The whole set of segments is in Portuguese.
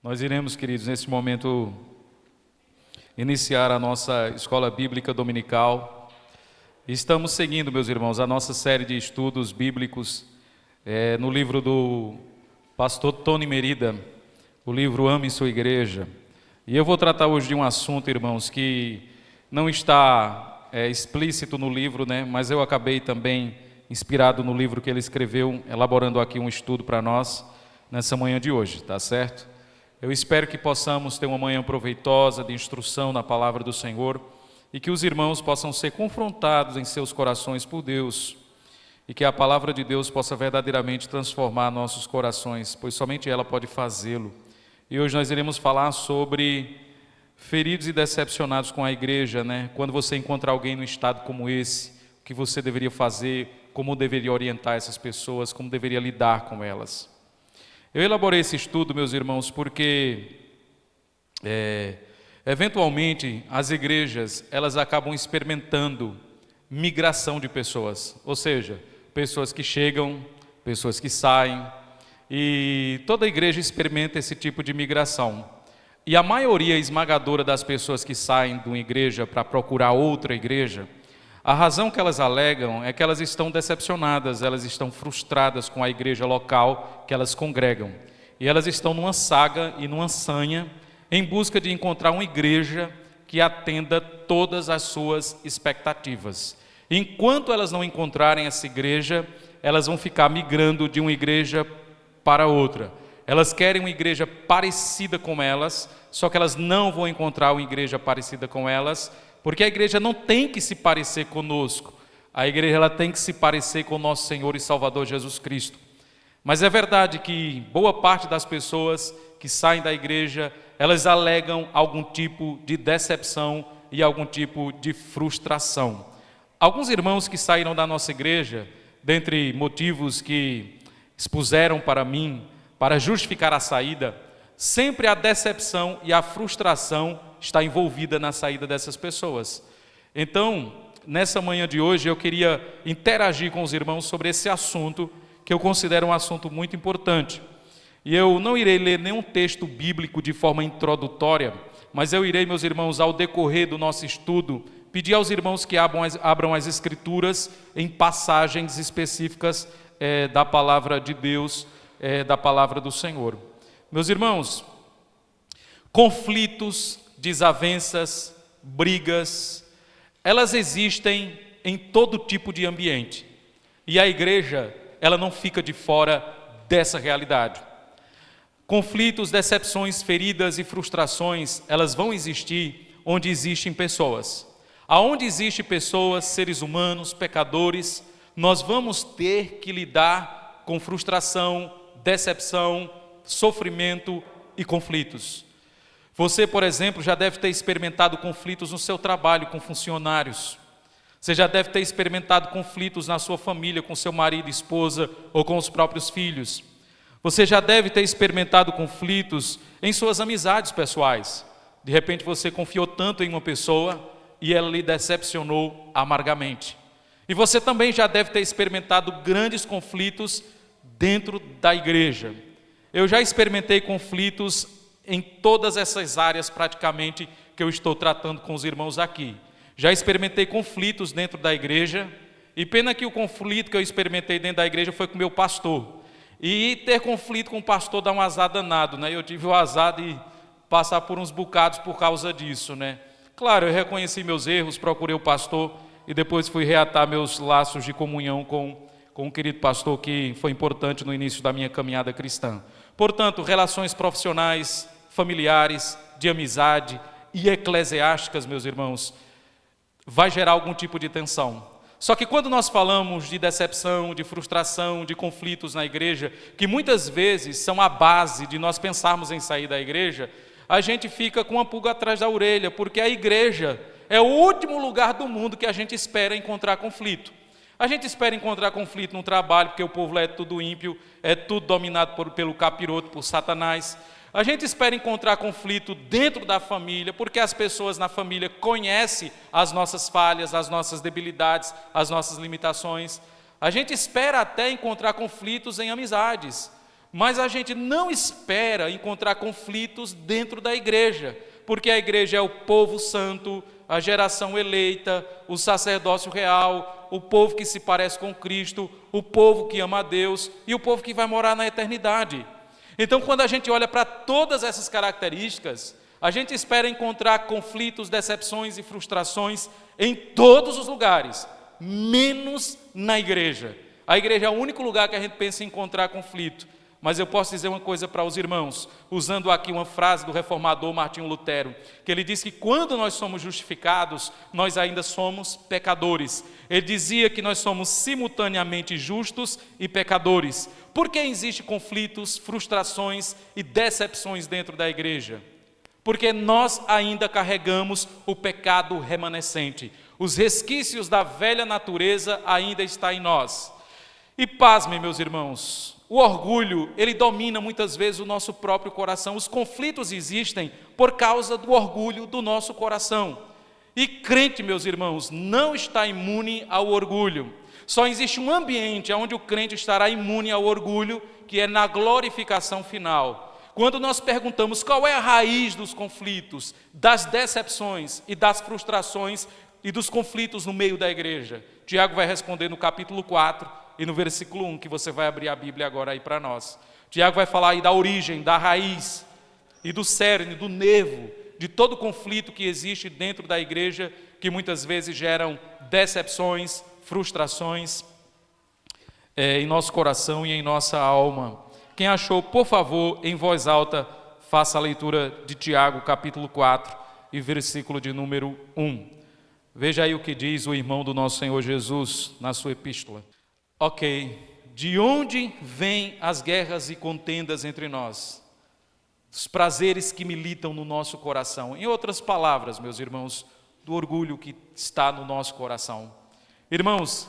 Nós iremos, queridos, nesse momento, iniciar a nossa escola bíblica dominical. Estamos seguindo, meus irmãos, a nossa série de estudos bíblicos no livro do pastor Tony Merida, o livro Ame Sua Igreja. E eu vou tratar hoje de um assunto, irmãos, que não está explícito no livro, né? Mas eu acabei também inspirado no livro que ele escreveu, elaborando aqui um estudo para nós nessa manhã de hoje, tá certo? Eu espero que possamos ter uma manhã proveitosa de instrução na palavra do Senhor e que os irmãos possam ser confrontados em seus corações por Deus e que a palavra de Deus possa verdadeiramente transformar nossos corações, pois somente ela pode fazê-lo. E hoje nós iremos falar sobre feridos e decepcionados com a igreja, né? Quando você encontrar alguém num estado como esse, o que você deveria fazer, como deveria orientar essas pessoas, como deveria lidar com elas. Eu elaborei esse estudo, meus irmãos, porque eventualmente as igrejas elas acabam experimentando migração de pessoas, ou seja, pessoas que chegam, pessoas que saem, e toda igreja experimenta esse tipo de migração. E a maioria esmagadora das pessoas que saem de uma igreja para procurar outra igreja, a razão que elas alegam é que elas estão decepcionadas, elas estão frustradas com a igreja local que elas congregam. E elas estão numa saga e numa sanha em busca de encontrar uma igreja que atenda todas as suas expectativas. Enquanto elas não encontrarem essa igreja, elas vão ficar migrando de uma igreja para outra. Elas querem uma igreja parecida com elas, só que elas não vão encontrar uma igreja parecida com elas, porque a igreja não tem que se parecer conosco, a igreja ela tem que se parecer com o nosso Senhor e Salvador Jesus Cristo. Mas é verdade que boa parte das pessoas que saem da igreja, elas alegam algum tipo de decepção e algum tipo de frustração. Alguns irmãos que saíram da nossa igreja, dentre motivos que expuseram para mim, para justificar a saída, sempre a decepção e a frustração está envolvida na saída dessas pessoas. Então, nessa manhã de hoje, eu queria interagir com os irmãos sobre esse assunto, que eu considero um assunto muito importante. E eu não irei ler nenhum texto bíblico de forma introdutória, mas eu irei, meus irmãos, ao decorrer do nosso estudo, pedir aos irmãos que abram as Escrituras em passagens específicas da palavra de Deus, da palavra do Senhor. Meus irmãos, conflitos, desavenças, brigas, elas existem em todo tipo de ambiente. E a igreja, ela não fica de fora dessa realidade. Conflitos, decepções, feridas e frustrações, elas vão existir onde existem pessoas. Aonde existem pessoas, seres humanos, pecadores, nós vamos ter que lidar com frustração, decepção, sofrimento e conflitos. Você, por exemplo, já deve ter experimentado conflitos no seu trabalho com funcionários. Você já deve ter experimentado conflitos na sua família, com seu marido, esposa ou com os próprios filhos. Você já deve ter experimentado conflitos em suas amizades pessoais. De repente você confiou tanto em uma pessoa e ela lhe decepcionou amargamente. E você também já deve ter experimentado grandes conflitos dentro da igreja. Eu já experimentei conflitos em todas essas áreas praticamente que eu estou tratando com os irmãos aqui. Já experimentei conflitos dentro da igreja, e pena que o conflito que eu experimentei dentro da igreja foi com o meu pastor. E ter conflito com o pastor dá um azar danado, né? Eu tive o azar de passar por uns bocados por causa disso, né? Claro, eu reconheci meus erros, procurei o pastor e depois fui reatar meus laços de comunhão com um querido pastor que foi importante no início da minha caminhada cristã. Portanto, relações profissionais, familiares, de amizade e eclesiásticas, meus irmãos, vai gerar algum tipo de tensão. Só que quando nós falamos de decepção, de frustração, de conflitos na igreja, que muitas vezes são a base de nós pensarmos em sair da igreja, a gente fica com uma pulga atrás da orelha, porque a igreja é o último lugar do mundo que a gente espera encontrar conflito. A gente espera encontrar conflito no trabalho, porque o povo lá é tudo ímpio, é tudo dominado pelo capiroto, por Satanás. A gente espera encontrar conflito dentro da família, porque as pessoas na família conhecem as nossas falhas, as nossas debilidades, as nossas limitações. A gente espera até encontrar conflitos em amizades, Mas a gente não espera encontrar conflitos dentro da igreja, porque a igreja é o povo santo, a geração eleita, o sacerdócio real, o povo que se parece com Cristo, o povo que ama a Deus e o povo que vai morar na eternidade. Então, quando a gente olha para todas essas características, a gente espera encontrar conflitos, decepções e frustrações em todos os lugares, menos na igreja. A igreja é o único lugar que a gente pensa em encontrar conflito. Mas eu posso dizer uma coisa para os irmãos, usando aqui uma frase do reformador Martinho Lutero, que ele diz que quando nós somos justificados, nós ainda somos pecadores. Ele dizia que nós somos simultaneamente justos e pecadores. Por que existem conflitos, frustrações e decepções dentro da igreja? Porque nós ainda carregamos o pecado remanescente. Os resquícios da velha natureza ainda estão em nós. E pasmem, meus irmãos, o orgulho, ele domina muitas vezes o nosso próprio coração. Os conflitos existem por causa do orgulho do nosso coração. E crente, meus irmãos, não está imune ao orgulho. Só existe um ambiente onde o crente estará imune ao orgulho, que é na glorificação final. Quando nós perguntamos qual é a raiz dos conflitos, das decepções e das frustrações e dos conflitos no meio da igreja, Tiago vai responder no capítulo 4, e no versículo 1, que você vai abrir a Bíblia agora aí para nós. Tiago vai falar aí da origem, da raiz e do cerne, do nervo, de todo conflito que existe dentro da igreja, que muitas vezes geram decepções, frustrações em nosso coração e em nossa alma. Quem achou, por favor, em voz alta, faça a leitura de Tiago, capítulo 4, e versículo de número 1. Veja aí o que diz o irmão do nosso Senhor Jesus na sua epístola. Ok, de onde vêm as guerras e contendas entre nós? Os prazeres que militam no nosso coração. Em outras palavras, meus irmãos, do orgulho que está no nosso coração. Irmãos,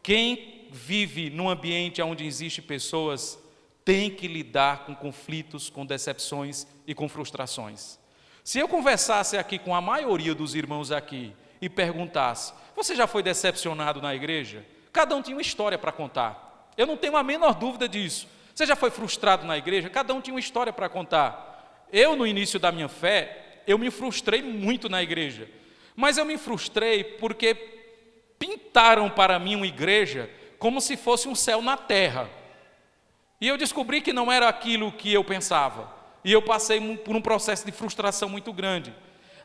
quem vive num ambiente onde existem pessoas, tem que lidar com conflitos, com decepções e com frustrações. Se eu conversasse aqui com a maioria dos irmãos aqui e perguntasse, você já foi decepcionado na igreja? Cada um tinha uma história para contar. Eu não tenho a menor dúvida disso. Você já foi frustrado na igreja? Cada um tinha uma história para contar. Eu, no início da minha fé, eu me frustrei muito na igreja. Mas eu me frustrei porque pintaram para mim uma igreja como se fosse um céu na terra. E eu descobri que não era aquilo que eu pensava. E eu passei por um processo de frustração muito grande.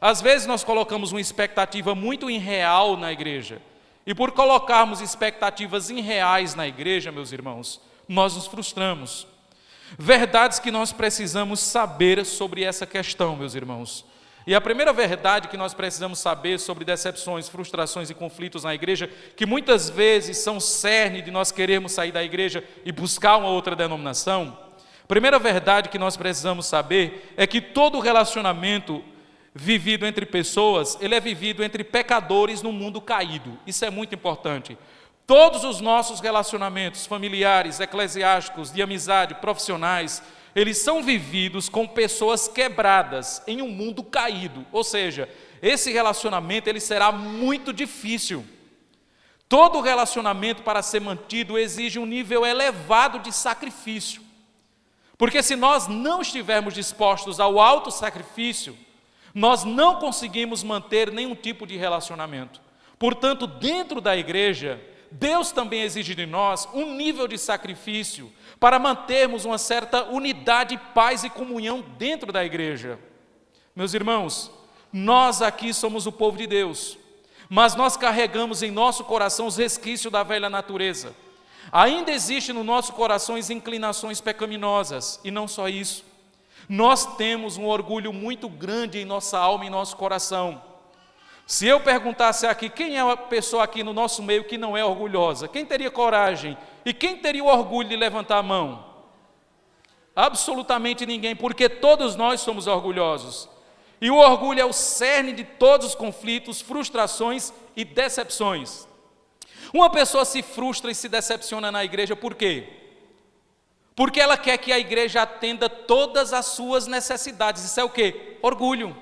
Às vezes nós colocamos uma expectativa muito irreal na igreja. E por colocarmos expectativas irreais na igreja, meus irmãos, nós nos frustramos. Verdades que nós precisamos saber sobre essa questão, meus irmãos. E a primeira verdade que nós precisamos saber sobre decepções, frustrações e conflitos na igreja, que muitas vezes são cerne de nós querermos sair da igreja e buscar uma outra denominação, a primeira verdade que nós precisamos saber é que todo relacionamento vivido entre pessoas, ele é vivido entre pecadores no mundo caído. Isso é muito importante. Todos os nossos relacionamentos familiares, eclesiásticos, de amizade, profissionais, eles são vividos com pessoas quebradas em um mundo caído. Ou seja, esse relacionamento ele será muito difícil. Todo relacionamento, para ser mantido, exige um nível elevado de sacrifício. Porque se nós não estivermos dispostos ao alto sacrifício, nós não conseguimos manter nenhum tipo de relacionamento. Portanto, dentro da igreja, Deus também exige de nós um nível de sacrifício para mantermos uma certa unidade, paz e comunhão dentro da igreja. Meus irmãos, nós aqui somos o povo de Deus, mas nós carregamos em nosso coração os resquícios da velha natureza. Ainda existe no nosso coração inclinações pecaminosas, e não só isso. Nós temos um orgulho muito grande em nossa alma e em nosso coração. Se eu perguntasse aqui, quem é a pessoa aqui no nosso meio que não é orgulhosa? Quem teria coragem? E quem teria o orgulho de levantar a mão? Absolutamente ninguém, porque todos nós somos orgulhosos. E o orgulho é o cerne de todos os conflitos, frustrações e decepções. Uma pessoa se frustra e se decepciona na igreja, por quê? Porque ela quer que a igreja atenda todas as suas necessidades. Isso é o quê? Orgulho.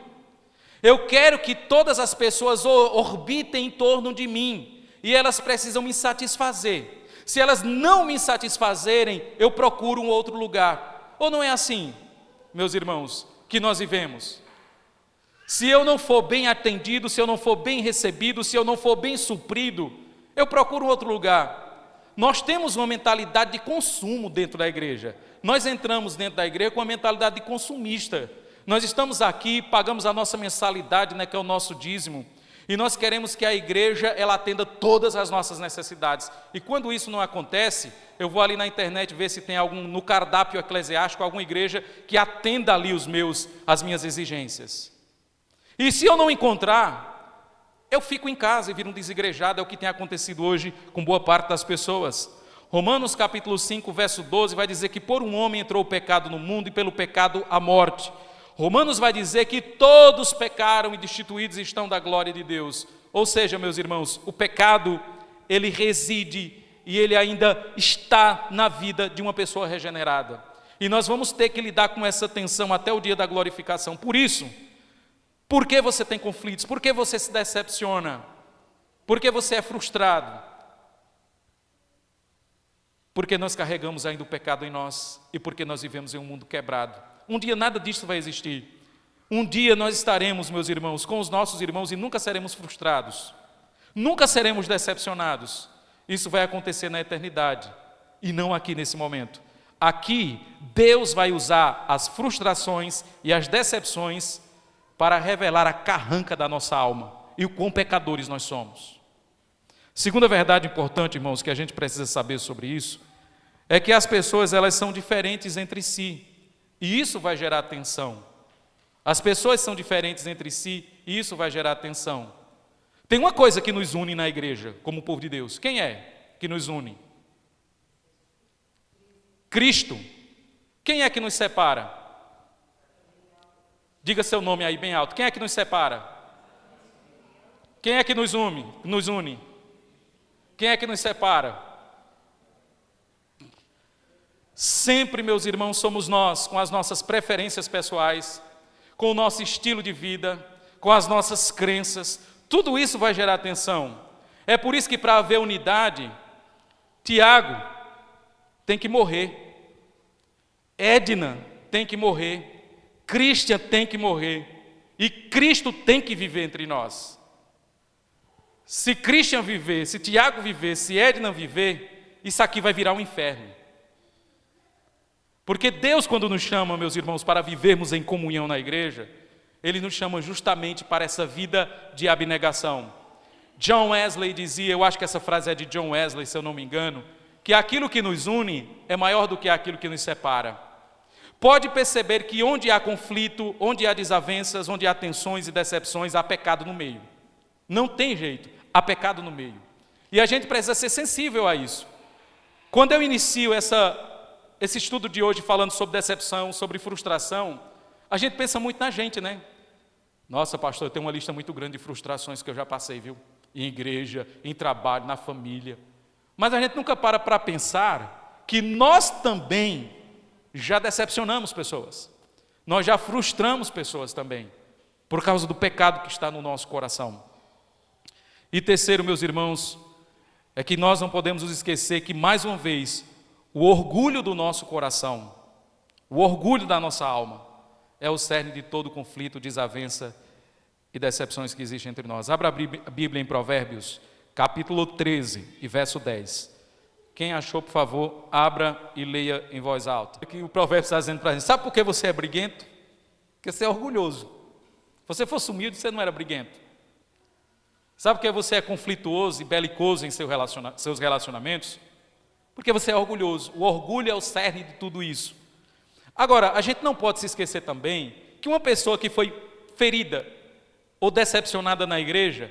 Eu quero que todas as pessoas orbitem em torno de mim e elas precisam me satisfazer. Se elas não me satisfazerem, eu procuro um outro lugar. Ou não é assim, meus irmãos, que nós vivemos? Se eu não for bem atendido, se eu não for bem recebido, se eu não for bem suprido, eu procuro um outro lugar. Nós temos uma mentalidade de consumo dentro da igreja. Nós entramos dentro da igreja com uma mentalidade de consumista. Nós estamos aqui, pagamos a nossa mensalidade, né, que é o nosso dízimo, e nós queremos que a igreja ela atenda todas as nossas necessidades. E quando isso não acontece, eu vou ali na internet ver se tem algum, no cardápio eclesiástico, alguma igreja que atenda ali as minhas exigências. E se eu não encontrar, eu fico em casa e viro um desigrejado. É o que tem acontecido hoje com boa parte das pessoas. Romanos capítulo 5, verso 12, vai dizer que por um homem entrou o pecado no mundo e pelo pecado a morte. Romanos vai dizer que todos pecaram e destituídos estão da glória de Deus. Ou seja, meus irmãos, o pecado, ele reside e ele ainda está na vida de uma pessoa regenerada. E nós vamos ter que lidar com essa tensão até o dia da glorificação. Por isso, por que você tem conflitos? Por que você se decepciona? Por que você é frustrado? Porque nós carregamos ainda o pecado em nós e porque nós vivemos em um mundo quebrado. Um dia nada disso vai existir. Um dia nós estaremos, meus irmãos, com os nossos irmãos e nunca seremos frustrados. Nunca seremos decepcionados. Isso vai acontecer na eternidade e não aqui nesse momento. Aqui, Deus vai usar as frustrações e as decepções para revelar a carranca da nossa alma e o quão pecadores nós somos. Segunda verdade importante, irmãos, que a gente precisa saber sobre isso, é que as pessoas elas são diferentes entre si. E isso vai gerar tensão. As pessoas são diferentes entre si e isso vai gerar tensão. Tem uma coisa que nos une na igreja, como povo de Deus. Quem é que nos une? Cristo. Quem é que nos separa? Diga seu nome aí bem alto. Quem é que nos separa? Quem é que nos une? Quem é que nos separa? Sempre, meus irmãos, somos nós, com as nossas preferências pessoais, com o nosso estilo de vida, com as nossas crenças, tudo isso vai gerar tensão. É por isso que para haver unidade, Tiago tem que morrer, Edna tem que morrer, Christian tem que morrer, e Cristo tem que viver entre nós. Se Christian viver, se Tiago viver, se Edna viver, isso aqui vai virar um inferno. Porque Deus, quando nos chama, meus irmãos, para vivermos em comunhão na igreja, Ele nos chama justamente para essa vida de abnegação. John Wesley dizia, eu acho que essa frase é de John Wesley, se eu não me engano, que aquilo que nos une é maior do que aquilo que nos separa. Pode perceber que onde há conflito, onde há desavenças, onde há tensões e decepções, há pecado no meio. Não tem jeito, há pecado no meio. E a gente precisa ser sensível a isso. Quando eu inicio esse estudo de hoje falando sobre decepção, sobre frustração, a gente pensa muito na gente, né? Nossa, pastor, eu tenho uma lista muito grande de frustrações que eu já passei, viu? Em igreja, em trabalho, na família. Mas a gente nunca para pensar que nós também já decepcionamos pessoas. Nós já frustramos pessoas também, por causa do pecado que está no nosso coração. E terceiro, meus irmãos, é que nós não podemos nos esquecer que, mais uma vez, o orgulho do nosso coração, o orgulho da nossa alma, é o cerne de todo conflito, desavença e decepções que existem entre nós. Abra a Bíblia em Provérbios, capítulo 13 e verso 10. Quem achou, por favor, abra e leia em voz alta. Aqui o provérbio está dizendo para a gente, sabe por que você é briguento? Porque você é orgulhoso. Se você fosse humilde, você não era briguento. Sabe por que você é conflituoso e belicoso em seus relacionamentos? Porque você é orgulhoso. O orgulho é o cerne de tudo isso. Agora, a gente não pode se esquecer também que uma pessoa que foi ferida ou decepcionada na igreja,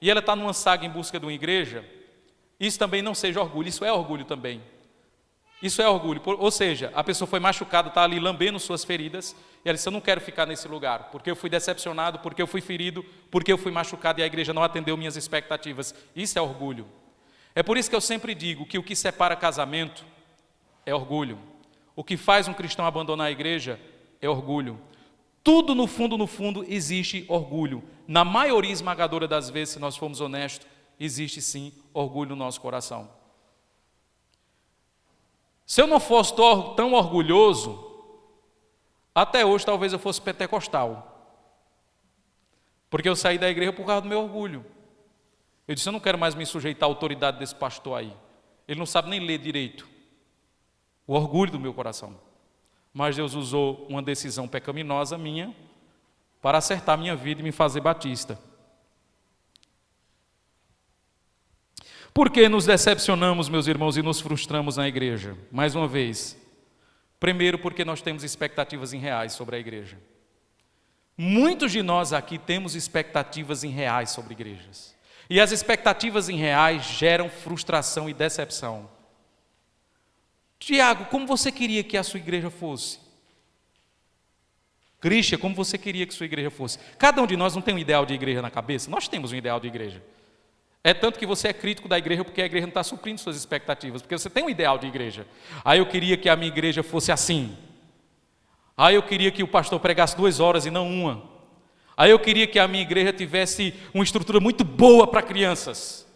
e ela está numa saga em busca de uma igreja, isso também não seja orgulho, isso é orgulho também. Isso é orgulho, ou seja, a pessoa foi machucada, está ali lambendo suas feridas, e ela disse, eu não quero ficar nesse lugar, porque eu fui decepcionado, porque eu fui ferido, porque eu fui machucado e a igreja não atendeu minhas expectativas. Isso é orgulho. É por isso que eu sempre digo que o que separa casamento é orgulho. O que faz um cristão abandonar a igreja é orgulho. Tudo no fundo, existe orgulho. Na maioria esmagadora das vezes, se nós formos honestos, existe sim orgulho no nosso coração. Se eu não fosse tão orgulhoso, até hoje talvez eu fosse pentecostal. Porque eu saí da igreja por causa do meu orgulho. Eu disse, eu não quero mais me sujeitar à autoridade desse pastor aí. Ele não sabe nem ler direito. O orgulho do meu coração. Mas Deus usou uma decisão pecaminosa minha para acertar minha vida e me fazer batista. Por que nos decepcionamos, meus irmãos, e nos frustramos na igreja? Mais uma vez, primeiro porque nós temos expectativas irreais sobre a igreja. Muitos de nós aqui temos expectativas irreais sobre igrejas. E as expectativas irreais geram frustração e decepção. Tiago, como você queria que a sua igreja fosse? Cristian, como você queria que sua igreja fosse? Cada um de nós não tem um ideal de igreja na cabeça? Nós temos um ideal de igreja. É tanto que você é crítico da igreja porque a igreja não está suprindo suas expectativas, porque você tem um ideal de igreja. Aí eu queria que a minha igreja fosse assim. Aí eu queria que o pastor pregasse 2 horas e não 1. Aí eu queria que a minha igreja tivesse uma estrutura muito boa para crianças.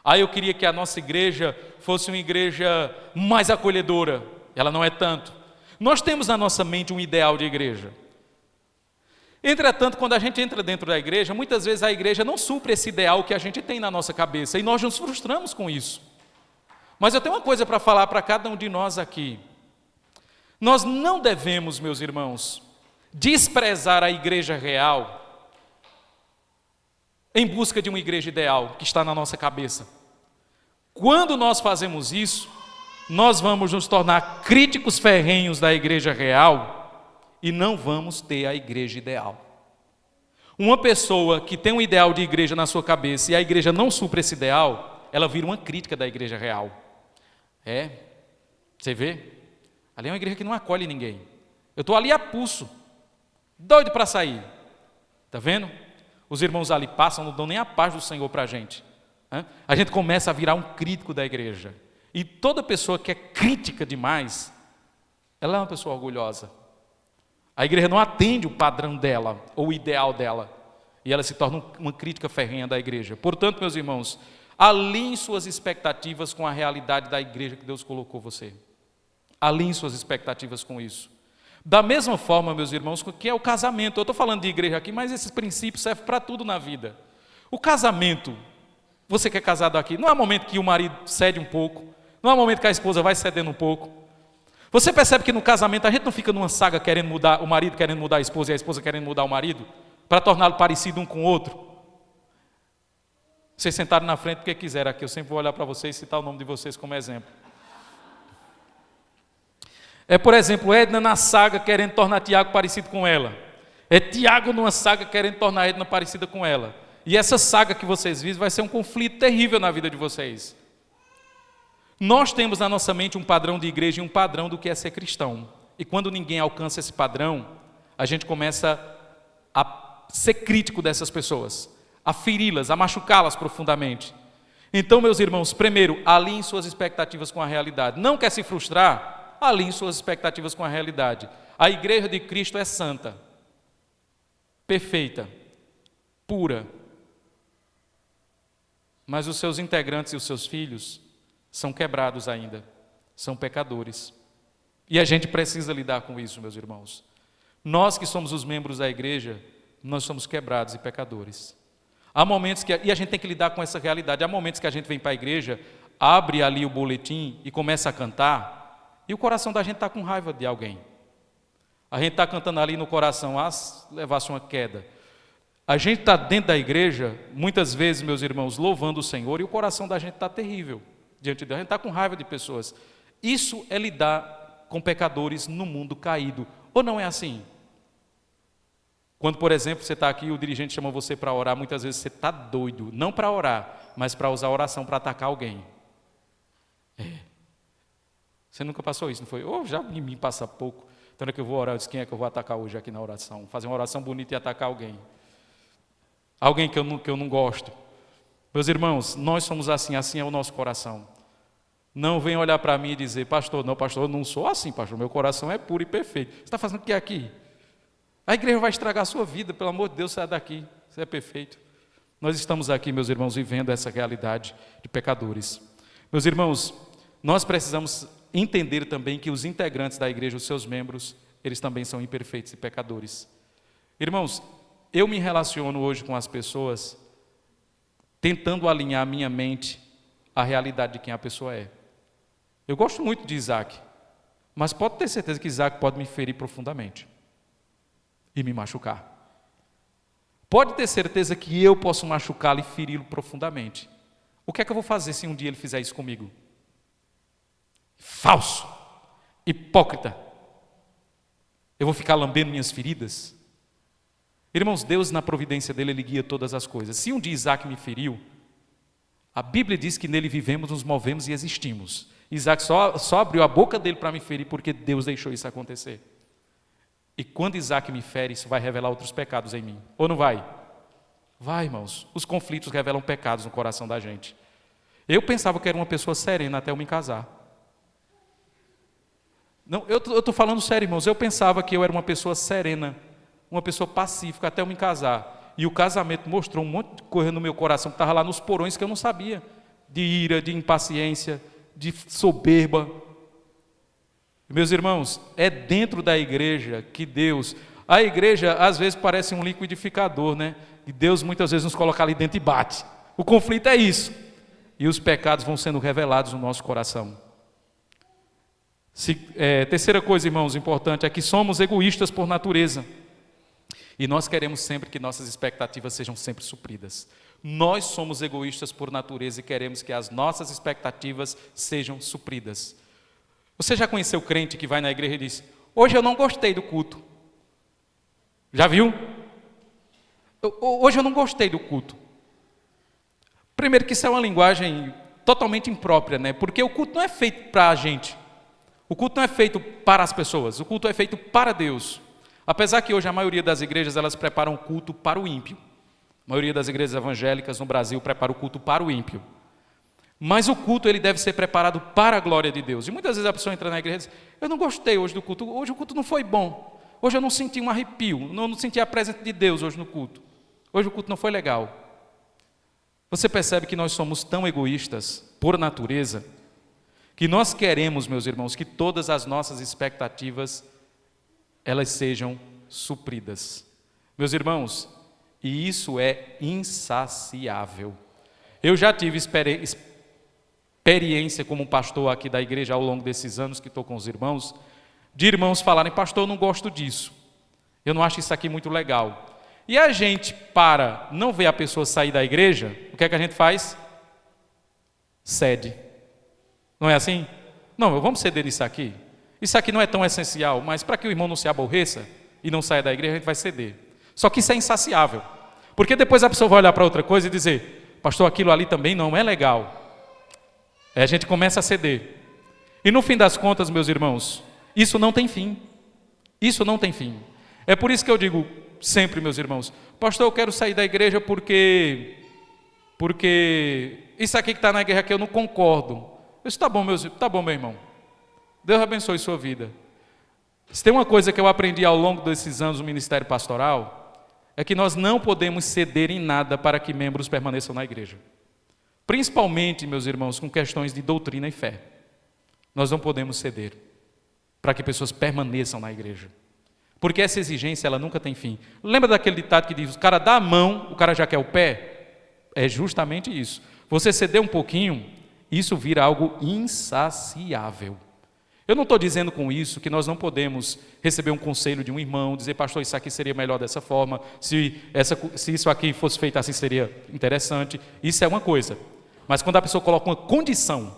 Aí eu queria que a nossa igreja fosse uma igreja mais acolhedora. Ela não é tanto. Nós temos na nossa mente um ideal de igreja. Entretanto, quando a gente entra dentro da igreja, muitas vezes a igreja não supre esse ideal que a gente tem na nossa cabeça, e nós nos frustramos com isso. Mas eu tenho uma coisa para falar para cada um de nós aqui. Nós não devemos, meus irmãos, desprezar a igreja real em busca de uma igreja ideal que está na nossa cabeça. Quando nós fazemos isso, nós vamos nos tornar críticos ferrenhos da igreja real e não vamos ter a igreja ideal. Uma pessoa que tem um ideal de igreja na sua cabeça e a igreja não supre esse ideal, ela vira uma crítica da igreja real. Você vê? Ali é uma igreja que não acolhe ninguém. Eu estou ali a pulso, doido para sair. Está vendo? Os irmãos ali passam, não dão nem a paz do Senhor para a gente. A gente começa a virar um crítico da igreja. E toda pessoa que é crítica demais, ela é uma pessoa orgulhosa. A igreja não atende o padrão dela, ou o ideal dela, e ela se torna uma crítica ferrenha da igreja. Portanto, meus irmãos, alinhe suas expectativas com a realidade da igreja que Deus colocou você. Alinhe suas expectativas com isso. Da mesma forma, meus irmãos, que é o casamento. Eu estou falando de igreja aqui, mas esse princípio serve para tudo na vida. O casamento, você que é casado aqui, não há momento que o marido cede um pouco, não há momento que a esposa vai cedendo um pouco. Você percebe que no casamento a gente não fica numa saga querendo mudar, o marido querendo mudar a esposa e a esposa querendo mudar o marido, para torná-lo parecido um com o outro. Vocês sentaram na frente porque quiseram aqui, eu sempre vou olhar para vocês e citar o nome de vocês como exemplo. Por exemplo, Edna na saga querendo tornar Tiago parecido com ela. Tiago numa saga querendo tornar Edna parecida com ela. E essa saga que vocês vivem vai ser um conflito terrível na vida de vocês. Nós temos na nossa mente um padrão de igreja e um padrão do que é ser cristão. E quando ninguém alcança esse padrão, a gente começa a ser crítico dessas pessoas, a feri-las, a machucá-las profundamente. Então, meus irmãos, primeiro, alinhe suas expectativas com a realidade. Não quer se frustrar? Alinhe suas expectativas com a realidade. A igreja de Cristo é santa, perfeita, pura. Mas os seus integrantes e os seus filhos são quebrados ainda, são pecadores. E a gente precisa lidar com isso, meus irmãos. Nós que somos os membros da igreja, nós somos quebrados e pecadores. Há momentos e a gente tem que lidar com essa realidade. Há momentos que a gente vem para a igreja, abre ali o boletim e começa a cantar, e o coração da gente está com raiva de alguém. A gente está cantando ali no coração, levasse uma queda. A gente está dentro da igreja, muitas vezes, meus irmãos, louvando o Senhor, e o coração da gente está terrível diante de Deus. A gente está com raiva de pessoas. Isso é lidar com pecadores no mundo caído. Ou não é assim? Quando, por exemplo, você está aqui e o dirigente chama você para orar, muitas vezes você está doido, não para orar, mas para usar a oração para atacar alguém. Você nunca passou isso, não foi? Já em mim passa pouco. Então é que eu vou orar, eu disse, quem é que eu vou atacar hoje aqui na oração? Fazer uma oração bonita e atacar alguém. Alguém que eu não gosto. Meus irmãos, nós somos assim é o nosso coração. Não venha olhar para mim e dizer, pastor, eu não sou assim, pastor, meu coração é puro e perfeito. Você está fazendo o que aqui? A igreja vai estragar a sua vida, pelo amor de Deus, sai daqui, você é perfeito. Nós estamos aqui, meus irmãos, vivendo essa realidade de pecadores. Meus irmãos, nós precisamos entender também que os integrantes da igreja, os seus membros, eles também são imperfeitos e pecadores. Irmãos, eu me relaciono hoje com as pessoas tentando alinhar a minha mente à realidade de quem a pessoa é. Eu gosto muito de Isaac, mas pode ter certeza que Isaac pode me ferir profundamente e me machucar. Pode ter certeza que eu posso machucá-lo e feri-lo profundamente. O que é que eu vou fazer se um dia ele fizer isso comigo? Falso, hipócrita. Eu vou ficar lambendo minhas feridas? Irmãos, Deus na providência dele, ele guia todas as coisas. Se um dia Isaac me feriu, a Bíblia diz que nele vivemos, nos movemos e existimos. Isaac só abriu a boca dele para me ferir porque Deus deixou isso acontecer. E quando Isaac me fere, isso vai revelar outros pecados em mim. Ou não vai? Vai, irmãos. Os conflitos revelam pecados no coração da gente. Eu pensava que era uma pessoa serena até eu me casar. Não, eu estou falando sério, irmãos. Eu pensava que eu era uma pessoa serena, uma pessoa pacífica até eu me casar. E o casamento mostrou um monte de coisa no meu coração que estava lá nos porões que eu não sabia. De ira, de impaciência, de soberba. Meus irmãos, é dentro da igreja que Deus... A igreja às vezes parece um liquidificador, né? E Deus muitas vezes nos coloca ali dentro e bate. O conflito é isso. E os pecados vão sendo revelados no nosso coração. Terceira coisa, irmãos, importante, é que somos egoístas por natureza. E nós queremos sempre que nossas expectativas sejam sempre supridas. Nós somos egoístas por natureza e queremos que as nossas expectativas sejam supridas. Você já conheceu crente que vai na igreja e diz: hoje eu não gostei do culto. Já viu? Hoje eu não gostei do culto. Primeiro que isso é uma linguagem totalmente imprópria, né? Porque o culto não é feito para a gente. O culto não é feito para as pessoas. O culto é feito para Deus. Apesar que hoje a maioria das igrejas, elas preparam o culto para o ímpio. A maioria das igrejas evangélicas no Brasil prepara o culto para o ímpio. Mas o culto, ele deve ser preparado para a glória de Deus. E muitas vezes a pessoa entra na igreja e diz: eu não gostei hoje do culto. Hoje o culto não foi bom. Hoje eu não senti um arrepio. Não senti a presença de Deus hoje no culto. Hoje o culto não foi legal. Você percebe que nós somos tão egoístas, por natureza, que nós queremos, meus irmãos, que todas as nossas expectativas, elas sejam supridas. Meus irmãos, e isso é insaciável. Eu já tive experiência como pastor aqui da igreja ao longo desses anos que estou com os irmãos, de irmãos falarem: pastor, eu não gosto disso. Eu não acho isso aqui muito legal. E a gente, para não ver a pessoa sair da igreja, o que é que a gente faz? Cede. Não é assim? Não, vamos ceder nisso aqui. Isso aqui não é tão essencial, mas para que o irmão não se aborreça e não saia da igreja, a gente vai ceder. Só que isso é insaciável. Porque depois a pessoa vai olhar para outra coisa e dizer: pastor, aquilo ali também não é legal. Aí a gente começa a ceder. E no fim das contas, meus irmãos, isso não tem fim. Isso não tem fim. É por isso que eu digo sempre, meus irmãos: pastor, eu quero sair da igreja porque isso aqui que está na igreja aqui eu não concordo. Isso tá bom, meu irmão. Deus abençoe sua vida. Se tem uma coisa que eu aprendi ao longo desses anos no ministério pastoral, é que nós não podemos ceder em nada para que membros permaneçam na igreja. Principalmente, meus irmãos, com questões de doutrina e fé. Nós não podemos ceder para que pessoas permaneçam na igreja. Porque essa exigência, ela nunca tem fim. Lembra daquele ditado que diz: o cara dá a mão, o cara já quer o pé? É justamente isso. Você ceder um pouquinho, isso vira algo insaciável. Eu não estou dizendo com isso que nós não podemos receber um conselho de um irmão, dizer: pastor, isso aqui seria melhor dessa forma, se isso aqui fosse feito assim seria interessante. Isso é uma coisa. Mas quando a pessoa coloca uma condição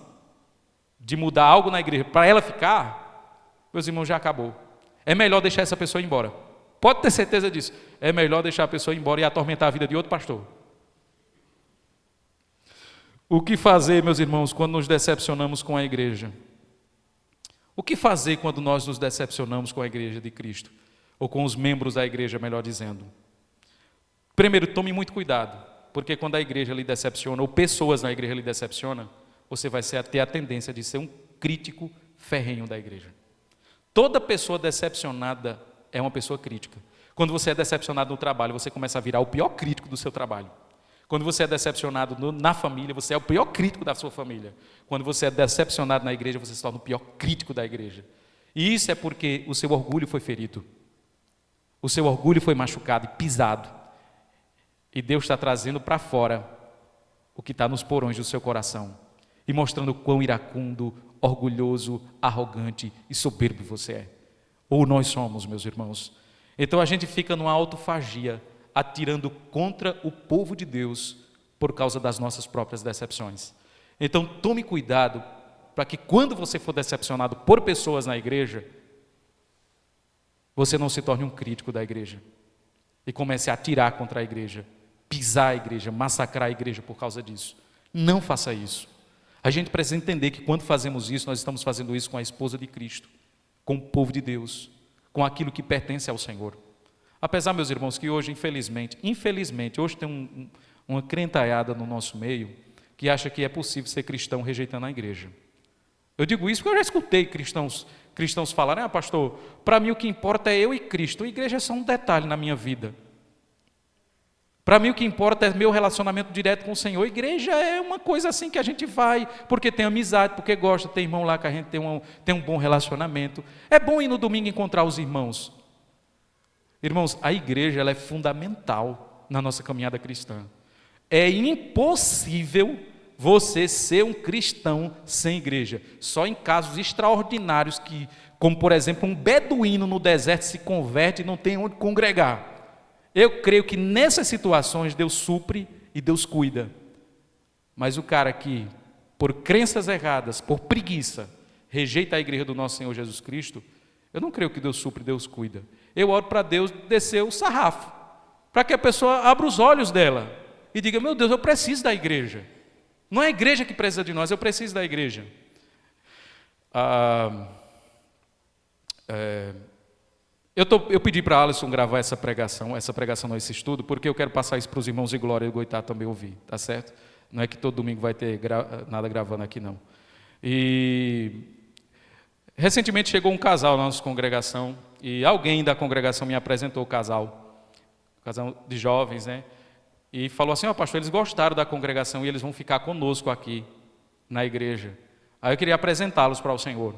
de mudar algo na igreja para ela ficar, meus irmãos, já acabou. É melhor deixar essa pessoa ir embora. Pode ter certeza disso. É melhor deixar a pessoa ir embora e atormentar a vida de outro pastor. O que fazer, meus irmãos, quando nos decepcionamos com a igreja? O que fazer quando nós nos decepcionamos com a igreja de Cristo? Ou com os membros da igreja, melhor dizendo. Primeiro, tome muito cuidado, porque quando a igreja lhe decepciona, ou pessoas na igreja lhe decepcionam, você vai ter a tendência de ser um crítico ferrenho da igreja. Toda pessoa decepcionada é uma pessoa crítica. Quando você é decepcionado no trabalho, você começa a virar o pior crítico do seu trabalho. Quando você é decepcionado na família, você é o pior crítico da sua família. Quando você é decepcionado na igreja, você se torna o pior crítico da igreja. E isso é porque o seu orgulho foi ferido. O seu orgulho foi machucado e pisado. E Deus está trazendo para fora o que está nos porões do seu coração. E mostrando o quão iracundo, orgulhoso, arrogante e soberbo você é. Ou nós somos, meus irmãos. Então a gente fica numa autofagia, atirando contra o povo de Deus por causa das nossas próprias decepções. Então tome cuidado para que quando você for decepcionado por pessoas na igreja, você não se torne um crítico da igreja e comece a atirar contra a igreja, pisar a igreja, massacrar a igreja por causa disso. Não faça isso. A gente precisa entender que quando fazemos isso, nós estamos fazendo isso com a esposa de Cristo, com o povo de Deus, com aquilo que pertence ao Senhor. Apesar, meus irmãos, que hoje, infelizmente, hoje tem uma crentaiada no nosso meio que acha que é possível ser cristão rejeitando a igreja. Eu digo isso porque eu já escutei cristãos falarem: pastor, para mim o que importa é eu e Cristo, a igreja é só um detalhe na minha vida. Para mim o que importa é meu relacionamento direto com o Senhor. A igreja é uma coisa assim que a gente vai, porque tem amizade, porque gosta, tem irmão lá que a gente tem um bom relacionamento. É bom ir no domingo encontrar os irmãos. Irmãos, a igreja ela é fundamental na nossa caminhada cristã. É impossível você ser um cristão sem igreja. Só em casos extraordinários, como por exemplo um beduíno no deserto se converte e não tem onde congregar. Eu creio que nessas situações Deus supre e Deus cuida. Mas o cara que, por crenças erradas, por preguiça, rejeita a igreja do nosso Senhor Jesus Cristo, eu não creio que Deus supre e Deus cuida. Eu oro para Deus descer o sarrafo, para que a pessoa abra os olhos dela e diga: meu Deus, eu preciso da igreja. Não é a igreja que precisa de nós, eu preciso da igreja. Eu pedi para Alisson gravar essa pregação não, esse estudo, porque eu quero passar isso para os irmãos de Glória e Goitá também ouvir, tá certo? Não é que todo domingo vai ter nada gravando aqui, não. E recentemente chegou um casal na nossa congregação, e alguém da congregação me apresentou o casal de jovens, né? E falou assim: pastor, eles gostaram da congregação e eles vão ficar conosco aqui na igreja. Aí eu queria apresentá-los para o Senhor.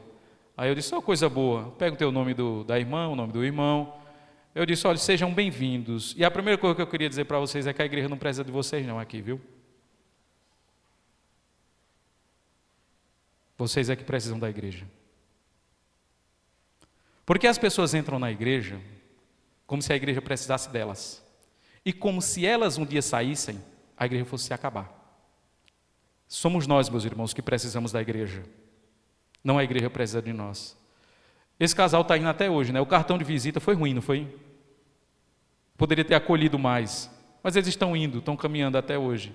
Aí eu disse: coisa boa, perguntei o nome da irmã, o nome do irmão. Eu disse: olha, sejam bem-vindos. E a primeira coisa que eu queria dizer para vocês é que a igreja não precisa de vocês não aqui, viu? Vocês é que precisam da igreja. Porque as pessoas entram na igreja como se a igreja precisasse delas. E como se elas um dia saíssem, a igreja fosse se acabar. Somos nós, meus irmãos, que precisamos da igreja. Não a igreja precisa de nós. Esse casal está indo até hoje, né? O cartão de visita foi ruim, não foi? Poderia ter acolhido mais. Mas eles estão indo, estão caminhando até hoje.